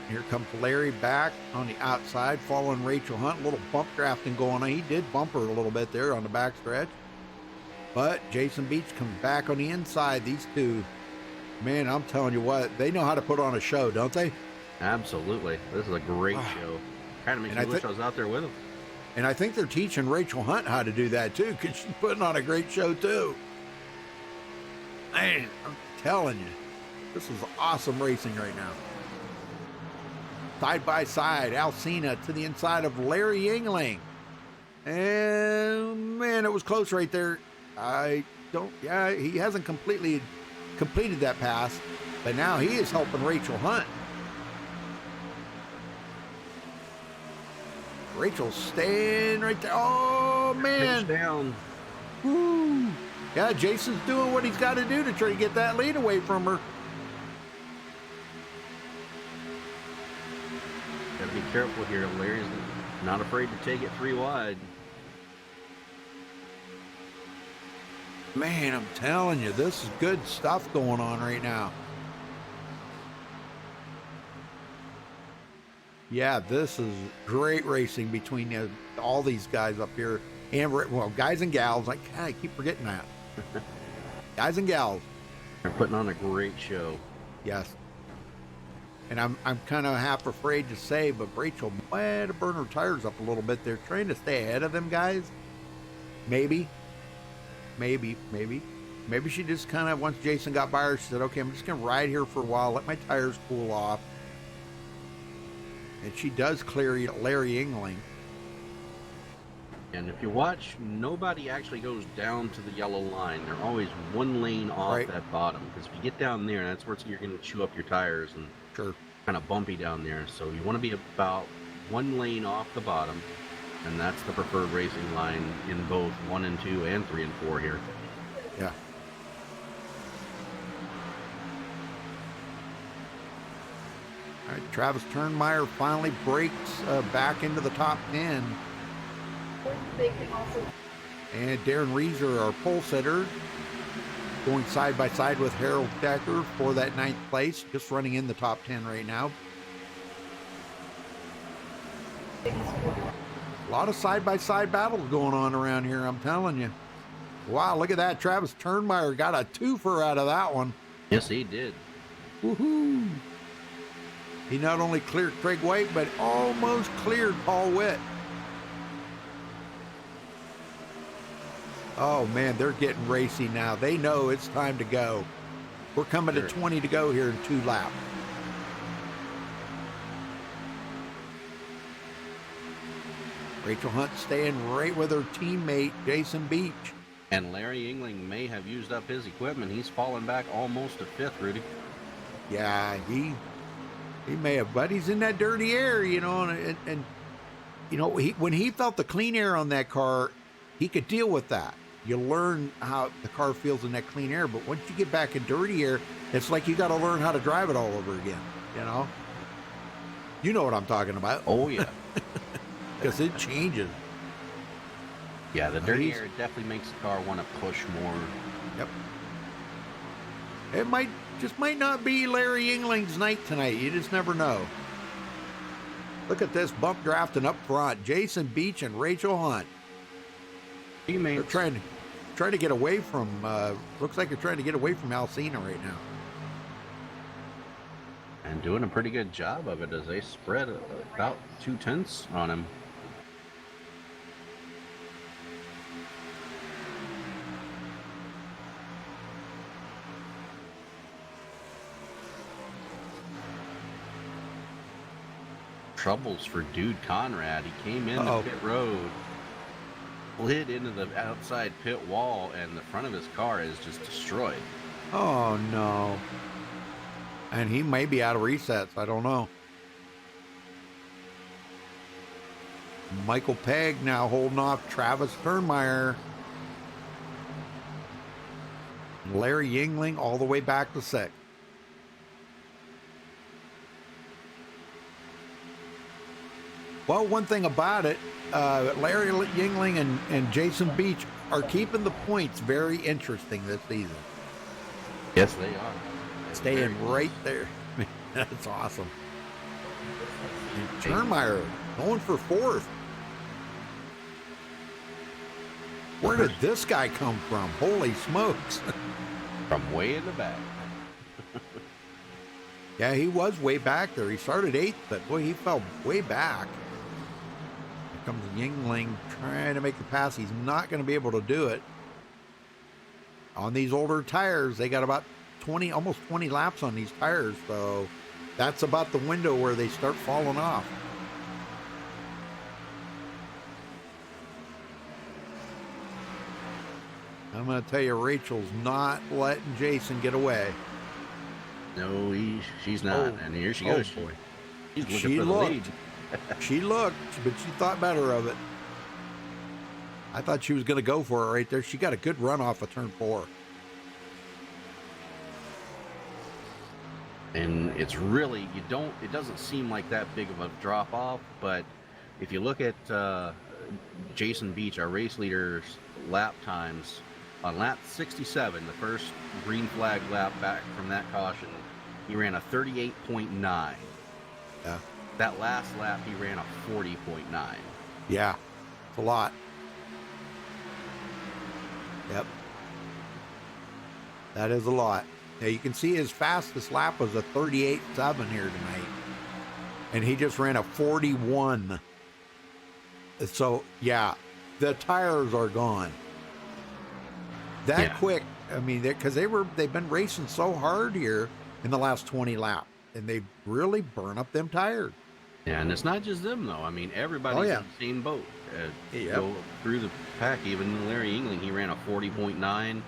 Here comes Larry back on the outside, following Rachel Hunt. A little bump drafting going on. He did bump her a little bit there on the back stretch. But Jason Beach comes back on the inside. These two, man, I'm telling you what, they know how to put on a show, don't they? Absolutely. This is a great show. Kind of makes me wish I was out there with them. And I think they're teaching Rachel Hunt how to do that too, because she's putting on a great show too. Man, I'm telling you, this is awesome racing right now. Side by side, Alcina to the inside of Larry Yingling. And man, it was close right there. He hasn't completely completed that pass, but now he is helping Rachel Hunt. Rachel's staying right there. Oh, man. Pitch down. Woo. Yeah, Jason's doing what he's got to do to try to get that lead away from her. Got to be careful here. Larry's not afraid to take it 3 wide. Man, I'm telling you, this is good stuff going on right now. Yeah, this is great racing between all these guys up here. And, well, guys and gals. God, I keep forgetting that. Guys and gals. They're putting on a great show. Yes. And I'm kind of half afraid to say, but Rachel might have burned her tires up a little bit. They're trying to stay ahead of them guys. Maybe she just kind of, once Jason got by her, she said, okay, I'm just going to ride here for a while, let my tires cool off. And she does clear Larry Yingling. And if you watch, nobody actually goes down to the yellow line. They're always 1 lane off that bottom. Because if you get down there, that's where you're going to chew up your tires and kind of bumpy down there. So you want to be about 1 lane off the bottom. And that's the preferred racing line in both 1 and 2 and 3 and 4 here. Yeah. All right, Travis Turnmeyer finally breaks back into the top 10. And Darren Reeser, our pole sitter, going side by side with Harold Decker for that 9th place, just running in the top 10 right now. A lot of side-by-side battles going on around here, I'm telling you. Wow, look at that. Travis Turnmeyer got a twofer out of that one. Yes, he did. Woohoo! He not only cleared Craig White, but almost cleared Paul Witt. Oh, man, they're getting racy now. They know it's time to go. We're coming to 20 to go here in 2 laps. Rachel Hunt staying right with her teammate, Jason Beach. And Larry Yingling may have used up his equipment. He's fallen back almost to 5th, Rudy. Yeah, he may have, but he's in that dirty air, you know, and you know, when he felt the clean air on that car, he could deal with that. You learn how the car feels in that clean air, but once you get back in dirty air, it's like you got to learn how to drive it all over again, you know? You know what I'm talking about. Oh, yeah. Because it changes. Yeah, the dirty air definitely makes the car want to push more. Yep. It might not be Larry Yingling's night tonight. You just never know. Look at this bump drafting up front. Jason Beach and Rachel Hunt. They're trying to get away from, looks like they're trying to get away from Alcina right now. And doing a pretty good job of it as they spread about 2/10 on him. Troubles for Dude Conrad. He came into pit road, slid into the outside pit wall, and the front of his car is just destroyed. Oh, no. And he may be out of resets. I don't know. Michael Pegg now holding off Travis Turnmeyer. and Larry Yingling all the way back to 6th. Well, one thing about it, Larry Yingling and Jason Beach are keeping the points very interesting this season. Yes, they are. Staying right there. That's awesome. And Turnmeyer going for 4th. Where did this guy come from? Holy smokes. From way in the back. Yeah, he was way back there. He started 8th, but boy, he fell way back. Here comes Yingling trying to make the pass. He's not going to be able to do it. On these older tires, they got about 20, almost 20 laps on these tires, so that's about the window where they start falling off. I'm going to tell you, Rachel's not letting Jason get away. No, she's not. Oh. And here she goes. Oh, boy. She's looking She for the looked. lead. She looked, but she thought better of it. I thought she was going to go for it right there. She got a good run off of turn 4. And it's really, it doesn't seem like that big of a drop off, but if you look at Jason Beach, our race leader's lap times, on lap 67, the first green flag lap back from that caution, he ran a 38.9. Yeah. That last lap, he ran a 40.9. Yeah, it's a lot. Yep. That is a lot. Now you can see his fastest lap was a 38.7 here tonight. And he just ran a 41. So, yeah, the tires are gone. That quick. I mean, because they've been racing so hard here in the last 20 laps, and they really burn up them tires. Yeah, and it's not just them, though. I mean, everybody's in the same boat. Go through the pack, even Larry Yingling, he ran a 40.9.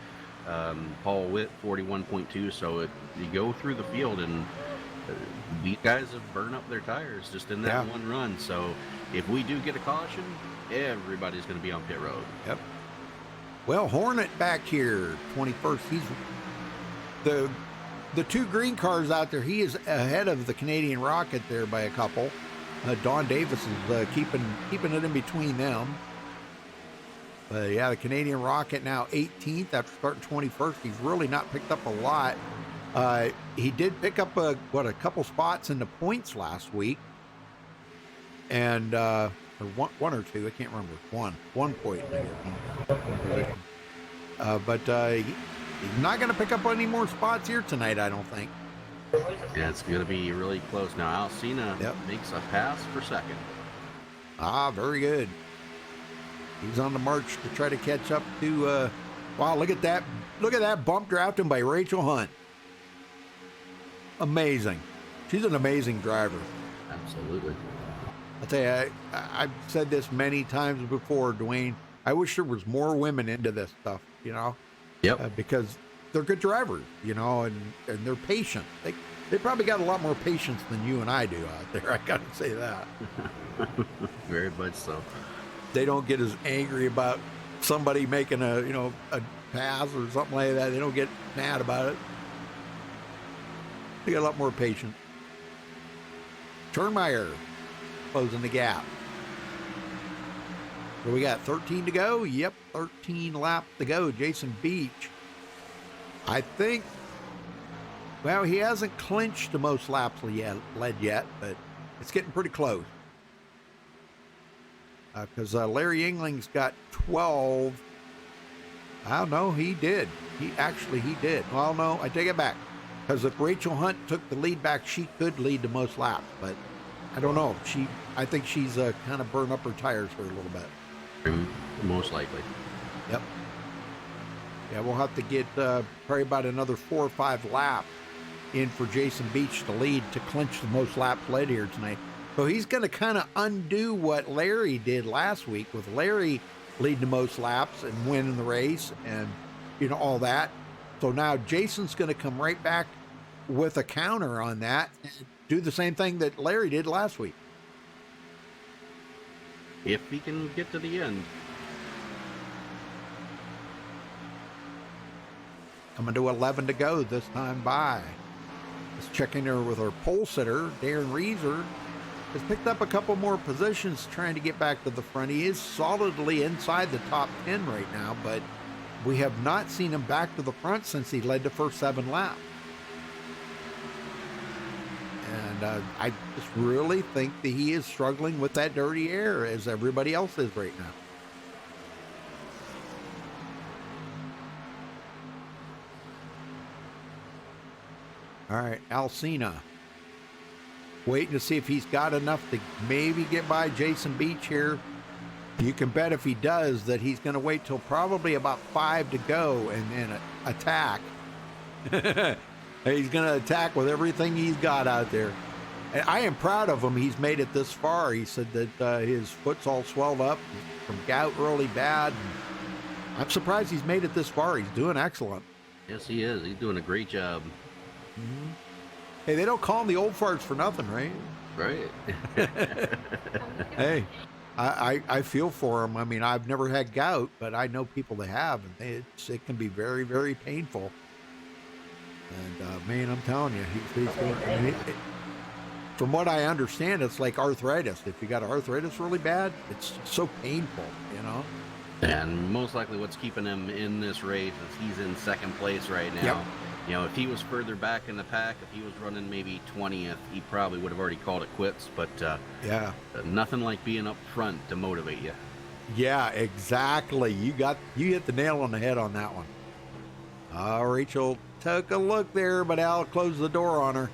Paul Witt, 41.2. So you go through the field, and these guys have burned up their tires just in that one run. So if we do get a caution, everybody's going to be on pit road. Yep. Well, Hornet back here, 21st. He's the 2 green cars out there. He is ahead of the Canadian Rocket there by a couple. Don Davis is keeping it in between them. But yeah, the Canadian Rocket now 18th after starting 21st. He's really not picked up a lot. He did pick up a couple spots in the points last week, and or one or two. I can't remember. One point. But he's not going to pick up any more spots here tonight, I don't think. Yeah, it's going to be really close now. Alcina makes a pass for 2nd. Ah, very good. He's on the march to try to catch up to. Wow, look at that! Look at that bump drafting by Rachel Hunt. Amazing. She's an amazing driver. Absolutely. I'll tell you, I've said this many times before, Dwayne. I wish there was more women into this stuff, you know? Yep. Because they're good drivers, you know, and they're patient. They probably got a lot more patience than you and I do out there. I got to say that. Very much so. They don't get as angry about somebody making a pass or something like that. They don't get mad about it. They got a lot more patience. Turnmeyer closing the gap. So we got 13 to go. Yep, 13 laps to go. Jason Beach, I think, well, he hasn't clinched the most laps led yet, but it's getting pretty close. Because Larry Yingling's got 12. I don't know, he did. He did. Well, no, I take it back. Because if Rachel Hunt took the lead back, she could lead the most laps. But I don't know. I think she's kind of burned up her tires for a little bit. Most likely. Yep. Yeah, we'll have to get probably about another 4 or 5 laps in for Jason Beach to lead to clinch the most laps led here tonight. So he's going to kind of undo what Larry did last week, with Larry leading the most laps and winning the race and, all that. So now Jason's going to come right back with a counter on that and do the same thing that Larry did last week. If he can get to the end. Coming to 11 to go this time by. Let's check in there with our pole sitter, Darren Reeser. Has picked up a couple more positions trying to get back to the front. He is solidly inside the top 10 right now, but we have not seen him back to the front since he led the first 7 laps. And I just really think that he is struggling with that dirty air as everybody else is right now. All right, Alcina. Waiting to see if he's got enough to maybe get by Jason Beach here. You can bet if he does that he's going to wait till probably about 5 to go and then attack. He's going to attack with everything he's got out there. And I am proud of him. He's made it this far. He said that his foot's all swelled up from gout really bad. And I'm surprised he's made it this far. He's doing excellent. Yes, he is. He's doing a great job. Mm-hmm. Hey, they don't call him the old farts for nothing, right? Right. Hey, I feel for him. I mean, I've never had gout, but I know people that have, and it can be very, very painful. And man, I'm telling you, he's doing. I mean, from what I understand, it's like arthritis. If you got arthritis really bad, it's so painful, you know. And most likely, what's keeping him in this race is he's in second place right now. Yep. You know, if he was further back in the pack, if he was running maybe 20th, he probably would have already called it quits. But yeah, nothing like being up front to motivate you. Yeah, exactly. You hit the nail on the head on that one. Rachel took a look there, but Al closed the door on her.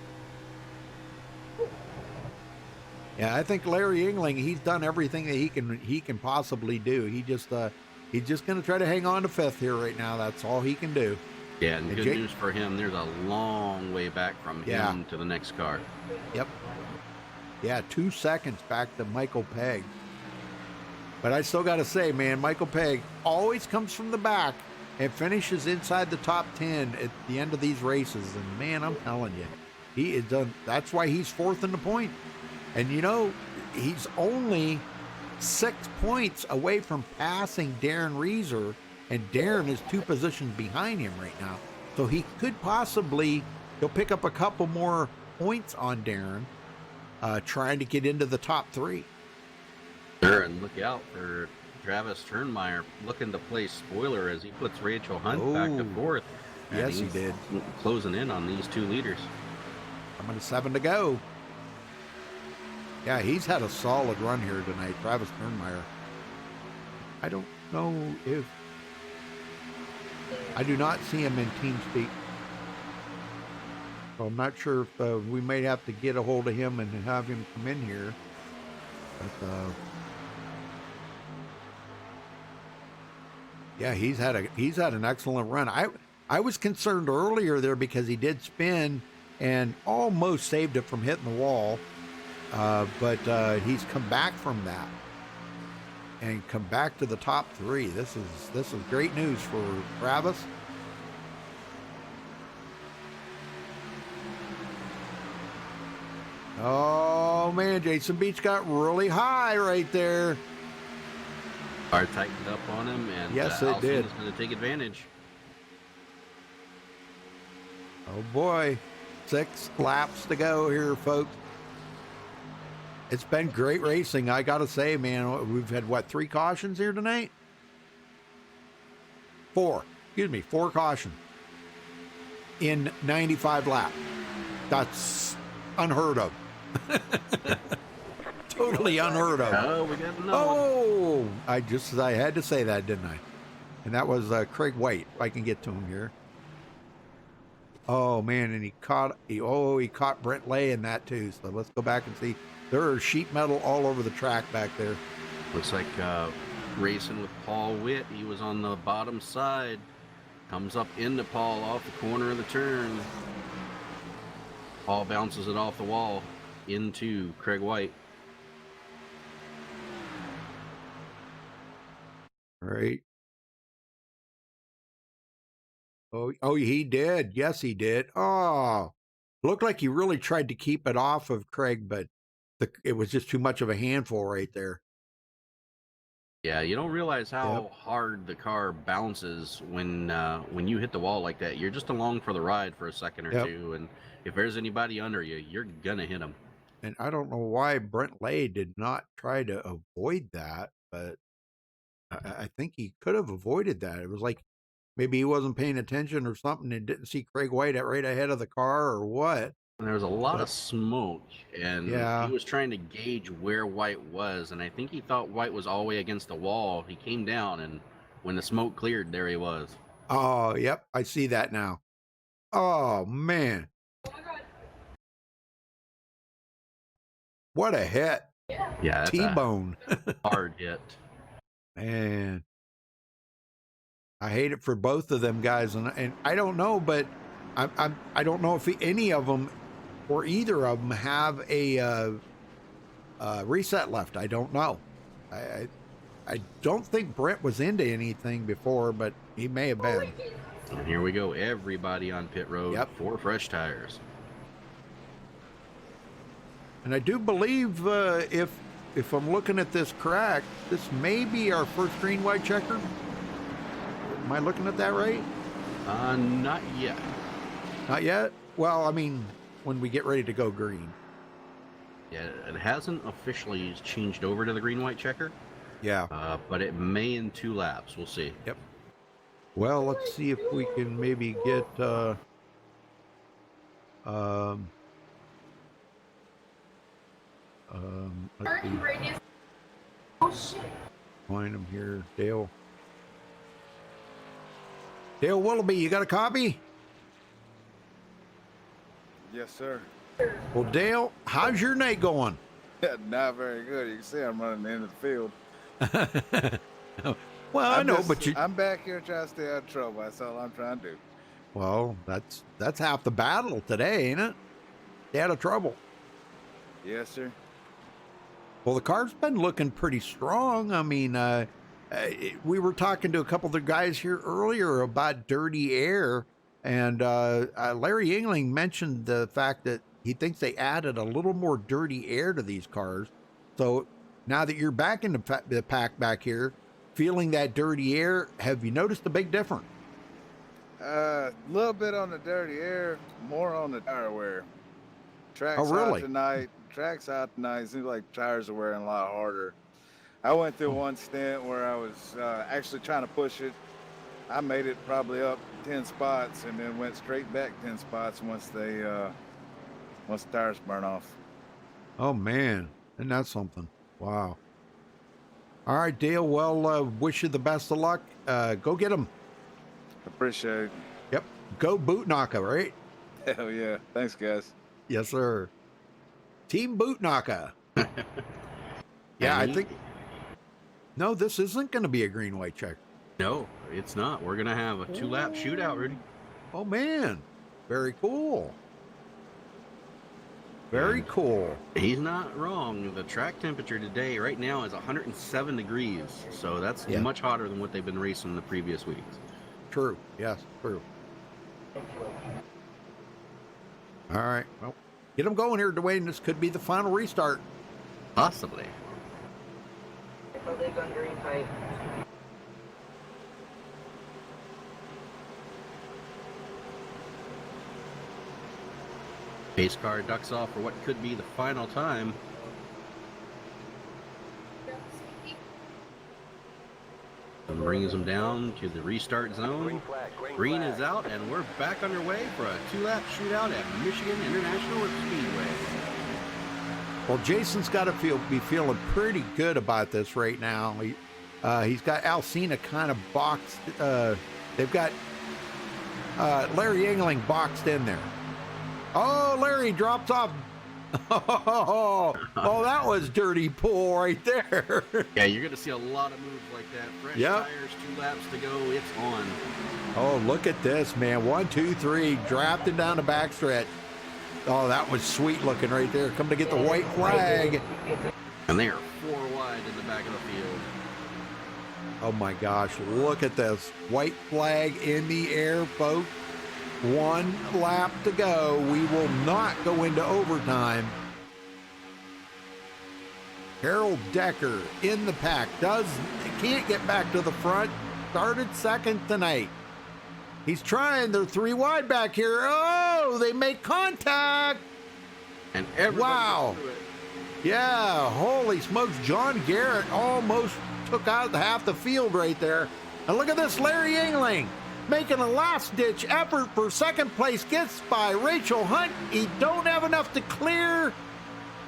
Yeah, I think Larry Engling, he's done everything that he can possibly do. He's just going to try to hang on to 5th here right now. That's all he can do. Yeah, and good news for him, there's a long way back from him to the next car. Yep. Yeah, 2 seconds back to Michael Pegg. But I still got to say, man, Michael Pegg always comes from the back and finishes inside the top 10 at the end of these races. And man, I'm telling you, he is done. That's why he's 4th in the point. And you know, he's only 6 points away from passing Darren Reeser. And Darren is 2 positions behind him right now. So he could possibly, he'll pick up a couple more points on Darren, trying to get into the top 3. Sure, and look out for Travis Turnmeyer looking to play spoiler as he puts Rachel Hunt back to 4th. Yes, he did. Closing in on these 2 leaders. Coming to 7 to go. Yeah, he's had a solid run here tonight, Travis Turnmeyer. I don't know if... I do not see him in TeamSpeak. So I'm not sure if we may have to get a hold of him and have him come in here. But yeah, he's had an excellent run. I was concerned earlier there because he did spin and almost saved it from hitting the wall. But he's come back from that and come back to the top 3. This is great news for Travis. Oh man, Jason Beach got really high right there. Car tightened up on him, and yes, it did. Is going to take advantage. Oh boy, 6 laps to go here, folks. It's been great racing, I gotta say, man. We've had, what, 3 cautions here tonight? 4 cautions in 95 laps. That's unheard of. Totally unheard of. Oh, we got another one. I had to say that, didn't I? And that was Craig White, if I can get to him here. Oh, man, and he caught Brent Lay in that, too. So let's go back and see. There is sheet metal all over the track back there. Looks like racing with Paul Witt. He was on the bottom side. Comes up into Paul off the corner of the turn. Paul bounces it off the wall into Craig White. All right. Oh, he did. Yes, he did. Oh, looked like he really tried to keep it off of Craig, but it was just too much of a handful right there. Yeah, you don't realize how hard the car bounces when you hit the wall like that. You're just along for the ride for a second or two, and if there's anybody under you, you're gonna hit them. And I don't know why Brent Lay did not try to avoid that, but I think he could have avoided that. It was like maybe he wasn't paying attention or something and didn't see Craig White right ahead of the car or what. And there was a lot of smoke, and Yeah. he was trying to gauge where White was, and I think he thought White was all the way against the wall. He came down, and when the smoke cleared, there he was. Oh, yep, I see that now. Oh, man. What a hit. Yeah, that's T-bone. hard hit. Man. I hate it for both of them guys, and I don't know, but I don't know if any of them or either of them have a reset left. I don't know. I don't think Brent was into anything before, but he may have been. And here we go. Everybody on pit road for fresh tires. And I do believe if I'm looking at this correct, this may be our first green white checker. Am I looking at that right? Not yet. Not yet? Well, I mean, when we get ready to go green. Yeah, it hasn't officially changed over to the green-white checker. Yeah. But it may in 2 laps. We'll see. Yep. Well, let's see if we can maybe get let's see. Oh shit. Find him here, Dale. Dale Willoughby, you got a copy? Yes, sir. Well, Dale, how's your night going? Not very good. You can see I'm running into the field. Well, I know, but I'm back here trying to stay out of trouble. That's all I'm trying to do. Well, that's half the battle today, ain't it? Stay out of trouble. Yes, sir. Well, the car's been looking pretty strong. I mean, we were talking to a couple of the guys here earlier about dirty air, and Larry Yingling mentioned the fact that he thinks they added a little more dirty air to these cars. So now that you're back in the pack back here, feeling that dirty air, have you noticed a big difference? A little bit on the dirty air, more on the tire wear. Track's really? out tonight. Track's out tonight. Seems like tires are wearing a lot harder. I went through one stint where I was actually trying to push it. I made it probably up 10 spots and then went straight back 10 spots once the tires burn off. Oh, man. Isn't that something? Wow. All right, Dale. Well, wish you the best of luck. Go get them. Appreciate it. Yep. Go Bootnaka, right? Hell yeah. Thanks, guys. Yes, sir. Team Bootnaka. Yeah, I think... No, this isn't going to be a green-white check. No, it's not. We're going to have a 2-lap shootout, Rudy. Oh, man. Very cool. Very cool. He's not wrong. The track temperature today, right now, is 107 degrees. So that's much hotter than what they've been racing the previous weeks. True. Yes, true. All right. Well, get them going here, Dwayne. This could be the final restart. Possibly. Pace car ducks off for what could be the final time. And brings them down to the restart zone. Green is out, and we're back underway for a 2-lap shootout at Michigan International Speedway. Well, Jason's got to be feeling pretty good about this right now. He's got Alcina kind of boxed. They've got Larry Yingling boxed in there. Oh, Larry drops off. Oh, that was dirty pool right there. Yeah, you're going to see a lot of moves like that. Fresh tires, 2 laps to go. It's on. Oh, look at this, man. 1, 2, 3, drafting down the backstretch. Oh, that was sweet looking right there. Coming to get the white flag. And they are 4 wide in the back of the field. Oh, my gosh. Look at this. White flag in the air, folks. 1 lap to go. We will not go into overtime. Harold Decker in the pack. Can't get back to the front. Started second tonight. He's trying. They're 3 wide back here. Oh, they make contact. And everybody wow. through it. Yeah, holy smokes. John Garrett almost took out half the field right there. And look at this, Larry Engling making a last-ditch effort for second place. Gets by Rachel Hunt. He don't have enough to clear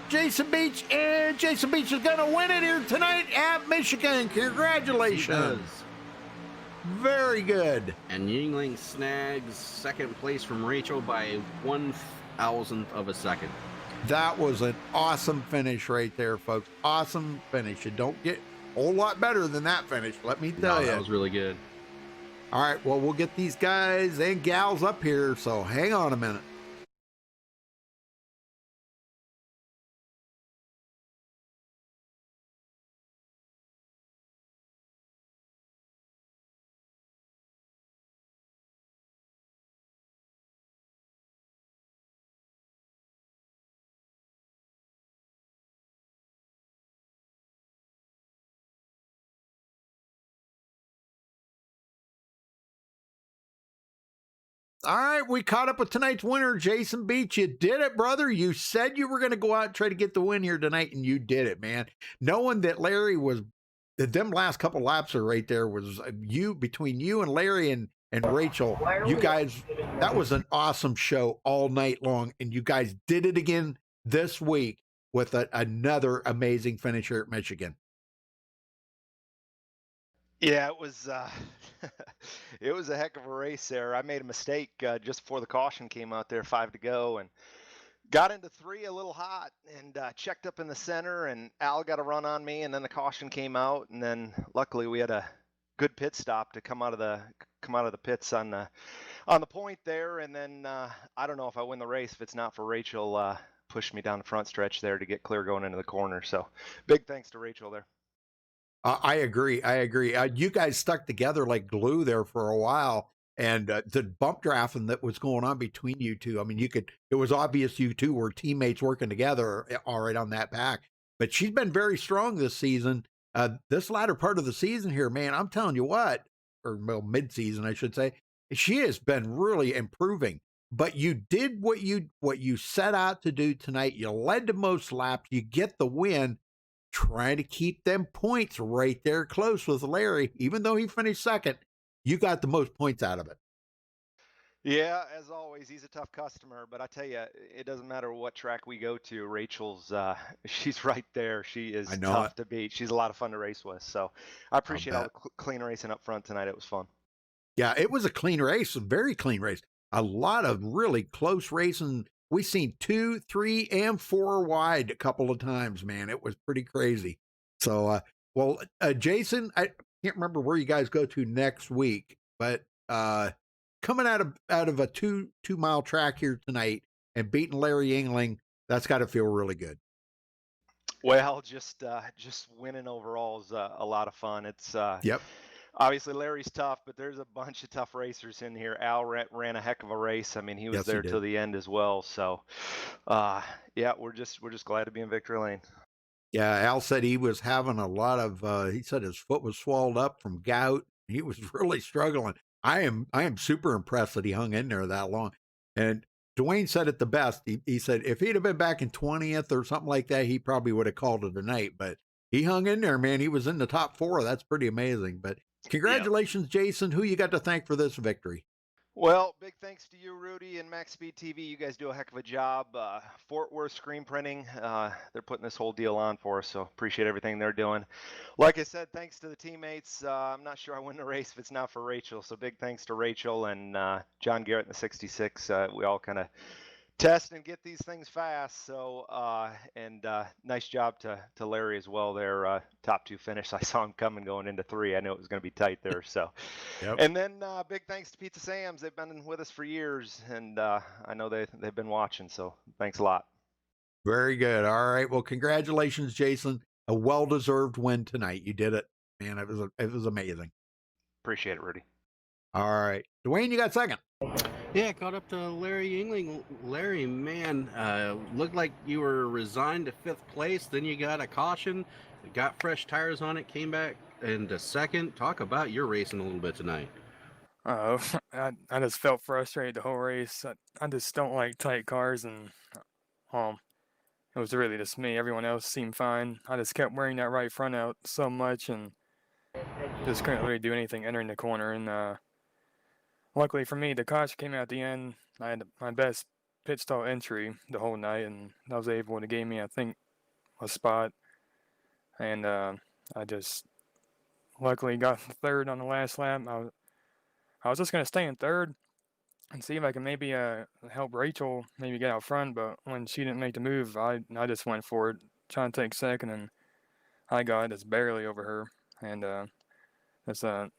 Jason Beach, and Jason Beach is going to win it here tonight at Michigan. Congratulations. Very good. And Yingling snags second place from Rachel by 1,000th of a second. That was an awesome finish right there, folks. Awesome finish. You don't get a whole lot better than that finish, let me tell you. That was really good. All right, well, we'll get these guys and gals up here, so hang on a minute. All right, we caught up with tonight's winner, Jason Beach. You did it, brother. You said you were going to go out and try to get the win here tonight, and you did it, man. Knowing that Larry was, them last couple laps are right there was between you and Larry and Rachel. You guys, that was an awesome show all night long, and you guys did it again this week with another amazing finisher at Michigan. Yeah, it was it was a heck of a race there. I made a mistake just before the caution came out there, 5 to go, and got into 3 a little hot, and checked up in the center, and Al got a run on me, and then the caution came out, and then luckily we had a good pit stop to come out of the pits on the point there, and then I don't know if I win the race if it's not for Rachel pushed me down the front stretch there to get clear going into the corner. So big thanks to Rachel there. I agree. You guys stuck together like glue there for a while, and the bump drafting that was going on between you two. I mean, it was obvious you two were teammates working together all right on that pack. But she's been very strong this season. This latter part of the season here, man, I'm telling you what, or well, mid-season, I should say, she has been really improving. But you did what you set out to do tonight. You led the most laps. You get the win. Trying to keep them points right there close with Larry. Even though he finished second, you got the most points out of it. Yeah, as always, he's a tough customer, but I tell you, it doesn't matter what track we go to. Rachel's, she's right there. She is tough to beat. She's a lot of fun to race with. So I appreciate all the clean racing up front tonight. It was fun. Yeah, it was a clean race, a very clean race. A lot of really close racing. We've seen 2, 3, and 4 wide a couple of times, man. It was pretty crazy. So, Jason, I can't remember where you guys go to next week, but coming out of a 2-mile track here tonight and beating Larry Engling, that's got to feel really good. Well, just winning overall is a lot of fun. It's yep. Obviously, Larry's tough, but there's a bunch of tough racers in here. Al ran a heck of a race. I mean, he was there till the end as well. So, yeah, we're just glad to be in victory lane. Yeah, Al said he was having a lot of. He said his foot was swelled up from gout. He was really struggling. I am super impressed that he hung in there that long. And Dwayne said it the best. He said if he'd have been back in 20th or something like that, he probably would have called it a night. But he hung in there, man. He was in the top 4. That's pretty amazing. But congratulations, Jason. Who you got to thank for this victory? Well, big thanks to you, Rudy, and MaxSpeedTV. You guys do a heck of a job. Fort Worth screen printing, they're putting this whole deal on for us, so appreciate everything they're doing. Like I said, thanks to the teammates. I'm not sure I win the race if it's not for Rachel, so big thanks to Rachel and John Garrett in the 66. We all kind of test and get these things fast. So, and nice job to Larry as well there. Top 2 finish. I saw him coming going into 3. I knew it was going to be tight there. So, And then big thanks to Pizza Sam's. They've been with us for years, and I know they've been watching. So thanks a lot. Very good. All right. Well, congratulations, Jason. A well-deserved win tonight. You did it, man. It was amazing. Appreciate it, Rudy. All right, Dwayne, you got second. Yeah, caught up to Larry Yingling. Larry, man, looked like you were resigned to 5th place. Then you got a caution, got fresh tires on it, came back into 2nd. Talk about your racing a little bit tonight. Oh, I just felt frustrated the whole race. I just don't like tight cars, and it was really just me. Everyone else seemed fine. I just kept wearing that right front out so much, and just couldn't really do anything entering the corner. And luckily for me, the caution came out at the end. I had my best pit stall entry the whole night, and I was able to gain me, I think, a spot. And I just luckily got 3rd on the last lap. I was just gonna stay in 3rd and see if I can maybe help Rachel maybe get out front, but when she didn't make the move, I just went for it, trying to take 2nd, and I got just barely over her. And that's a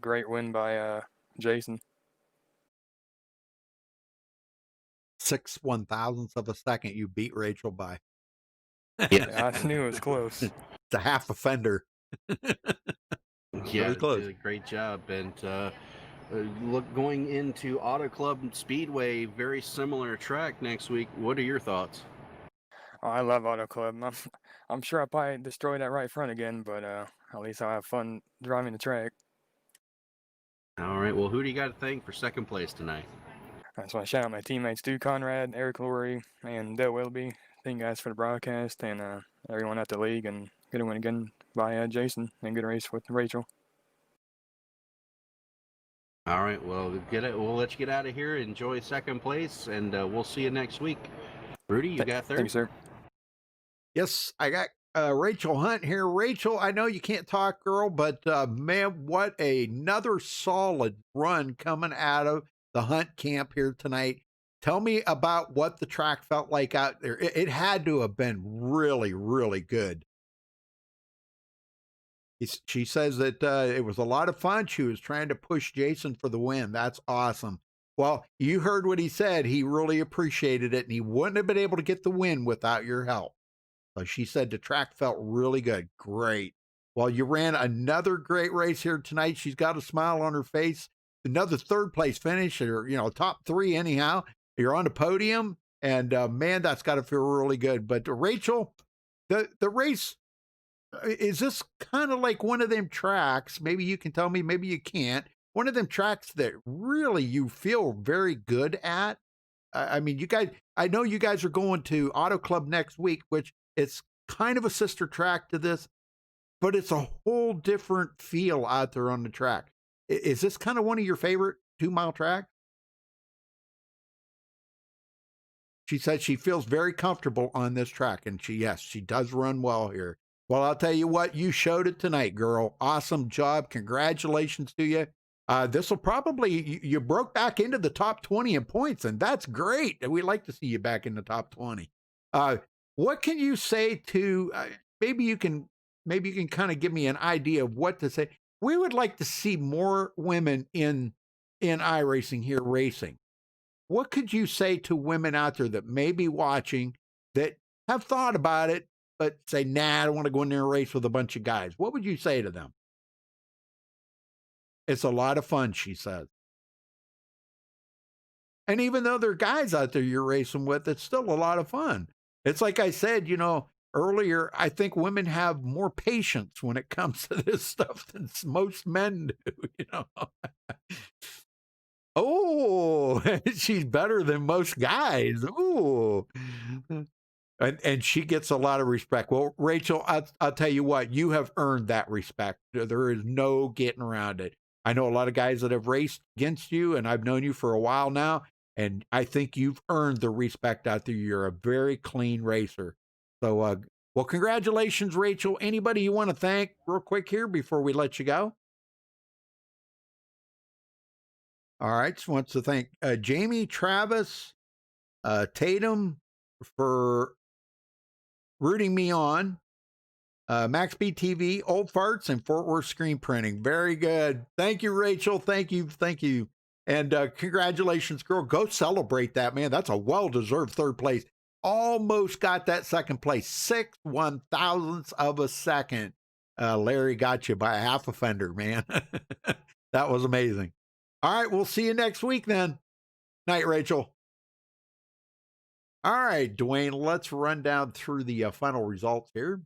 great win by Jason. 6/1000ths of a second you beat Rachel by. Yeah, I knew it was close. It's a half a fender. Yeah, really close. Did a great job. And look, going into Auto Club Speedway, very similar track next week. What are your thoughts? Oh, I love Auto Club. I'm sure I'll probably destroy that right front again, but at least I'll have fun driving the track. All right, well, who do you got to thank for 2nd place tonight? I just want to shout out my teammates, Stu Conrad, Eric Laurie, and Dale Willoughby. Thank you guys for the broadcast, and everyone at the league, and good win again by Jason, and good race with Rachel. All right, well, we'll let you get out of here. Enjoy 2nd place, and we'll see you next week. Rudy, you got 3rd? Thank you, sir. Yes, I got Rachel Hunt here. Rachel, I know you can't talk, girl, but man, what another solid run coming out of the Hunt camp here tonight. Tell me about what the track felt like out there. It had to have been really, really good. She says that it was a lot of fun. She was trying to push Jason for the win. That's awesome. Well, you heard what he said. He really appreciated it, and he wouldn't have been able to get the win without your help. So she said the track felt really good. Great. Well, you ran another great race here tonight. She's got a smile on her face. Another 3rd place finish, or top 3 anyhow. You're on the podium, and man, that's got to feel really good. But Rachel, the race, is this kind of like one of them tracks? Maybe you can tell me, maybe you can't. One of them tracks that really you feel very good at. I mean, you guys, I know you guys are going to Auto Club next week, which it's kind of a sister track to this, but it's a whole different feel out there on the track. Is this kind of one of your favorite 2-mile tracks? She said she feels very comfortable on this track, and she does run well here. Well, I'll tell you what, you showed it tonight, girl. Awesome job. Congratulations to you. This will probably, you broke back into the top 20 in points, and that's great. We'd like to see you back in the top 20. What can you say to, maybe you can kind of give me an idea of what to say. We would like to see more women in iRacing here racing. What could you say to women out there that may be watching that have thought about it, but say, nah, I don't want to go in there and race with a bunch of guys? What would you say to them? It's a lot of fun, she says. And even though there are guys out there you're racing with, it's still a lot of fun. It's like I said, earlier, I think women have more patience when it comes to this stuff than most men do, Oh, she's better than most guys. Ooh. And she gets a lot of respect. Well, Rachel, I'll tell you what, you have earned that respect. There is no getting around it. I know a lot of guys that have raced against you, and I've known you for a while now, and I think you've earned the respect out there. You're a very clean racer. So, well, congratulations, Rachel. Anybody you want to thank real quick here before we let you go? All right, just wants to thank Jamie, Travis, Tatum for rooting me on. MaxSpeedTV, Old Farts, and Fort Worth Screen Printing. Very good. Thank you, Rachel. Thank you. And congratulations, girl. Go celebrate that, man. That's a well-deserved 3rd place. Almost got that 2nd place. 6/1000ths of a second. Larry got you by a half a fender, man. That was amazing. All right, we'll see you next week then. Night, Rachel. All right, Dwayne, let's run down through the final results here.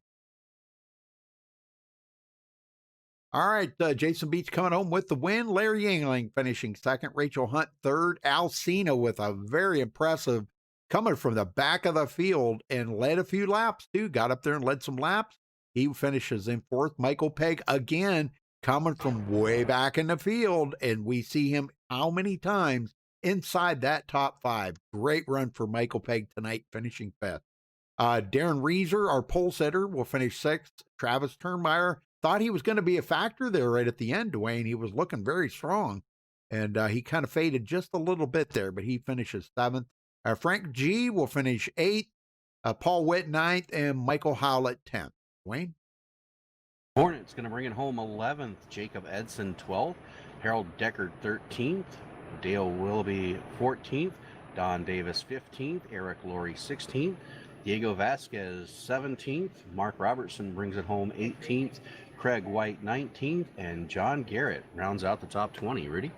All right, Jason Beach coming home with the win. Larry Yingling finishing second. Rachel Hunt third. Al Cena with a very impressive coming from the back of the field and led a few laps too. Got up there and led some laps. He finishes in fourth. Michael Pegg again coming from way back in the field, and we see him how many times inside that top five. Great run for Michael Pegg tonight, finishing fifth. Darren Reeser, our pole setter, will finish sixth. Travis Turnmeyer thought he was going to be a factor there right at the end, Dwayne. He was looking very strong, and he kind of faded just a little bit there, but he finishes seventh. Frank G will finish eighth. Paul Witt ninth, and Michael Howlett 10th. Dwayne? Hornets going to bring it home 11th. Jacob Edson 12th. Harold Decker 13th. Dale Willoughby 14th. Don Davis 15th. Eric Laurie 16th. Diego Vasquez 17th. Mark Robertson brings it home 18th. Craig White 19th. And John Garrett rounds out the top 20. Rudy?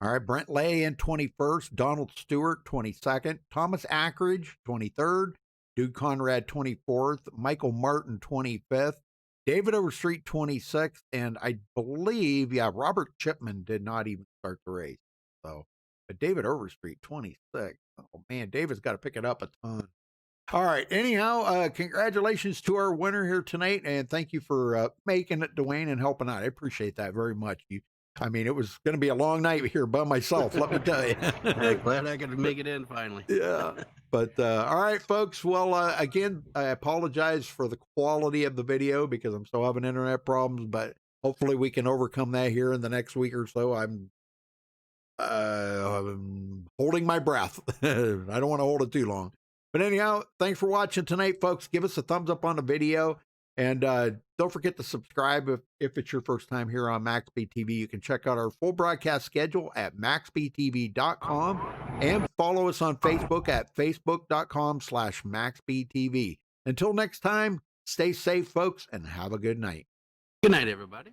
All right, Brent Lay in 21st. Donald Stewart 22nd. Thomas Ackridge 23rd. Duke Conrad 24th. Michael Martin 25th. David Overstreet 26th. And I believe, Robert Chipman did not even start the race. So, but David Overstreet 26th. Oh, man, David's got to pick it up a ton. All right. Anyhow, congratulations to our winner here tonight, and thank you for making it, Dwayne, and helping out. I appreciate that very much. It was going to be a long night here by myself, let me tell you. I'm glad I could make it in finally. Yeah. But all right, folks. Well, again, I apologize for the quality of the video because I'm still having internet problems, but hopefully we can overcome that here in the next week or so. I'm holding my breath. I don't want to hold it too long. But anyhow, thanks for watching tonight, folks. Give us a thumbs up on the video. And don't forget to subscribe if it's your first time here on MaxSpeedTV. You can check out our full broadcast schedule at MaxSpeedTV.com and follow us on Facebook at Facebook.com/MaxSpeedTV. Until next time, stay safe, folks, and have a good night. Good night, everybody.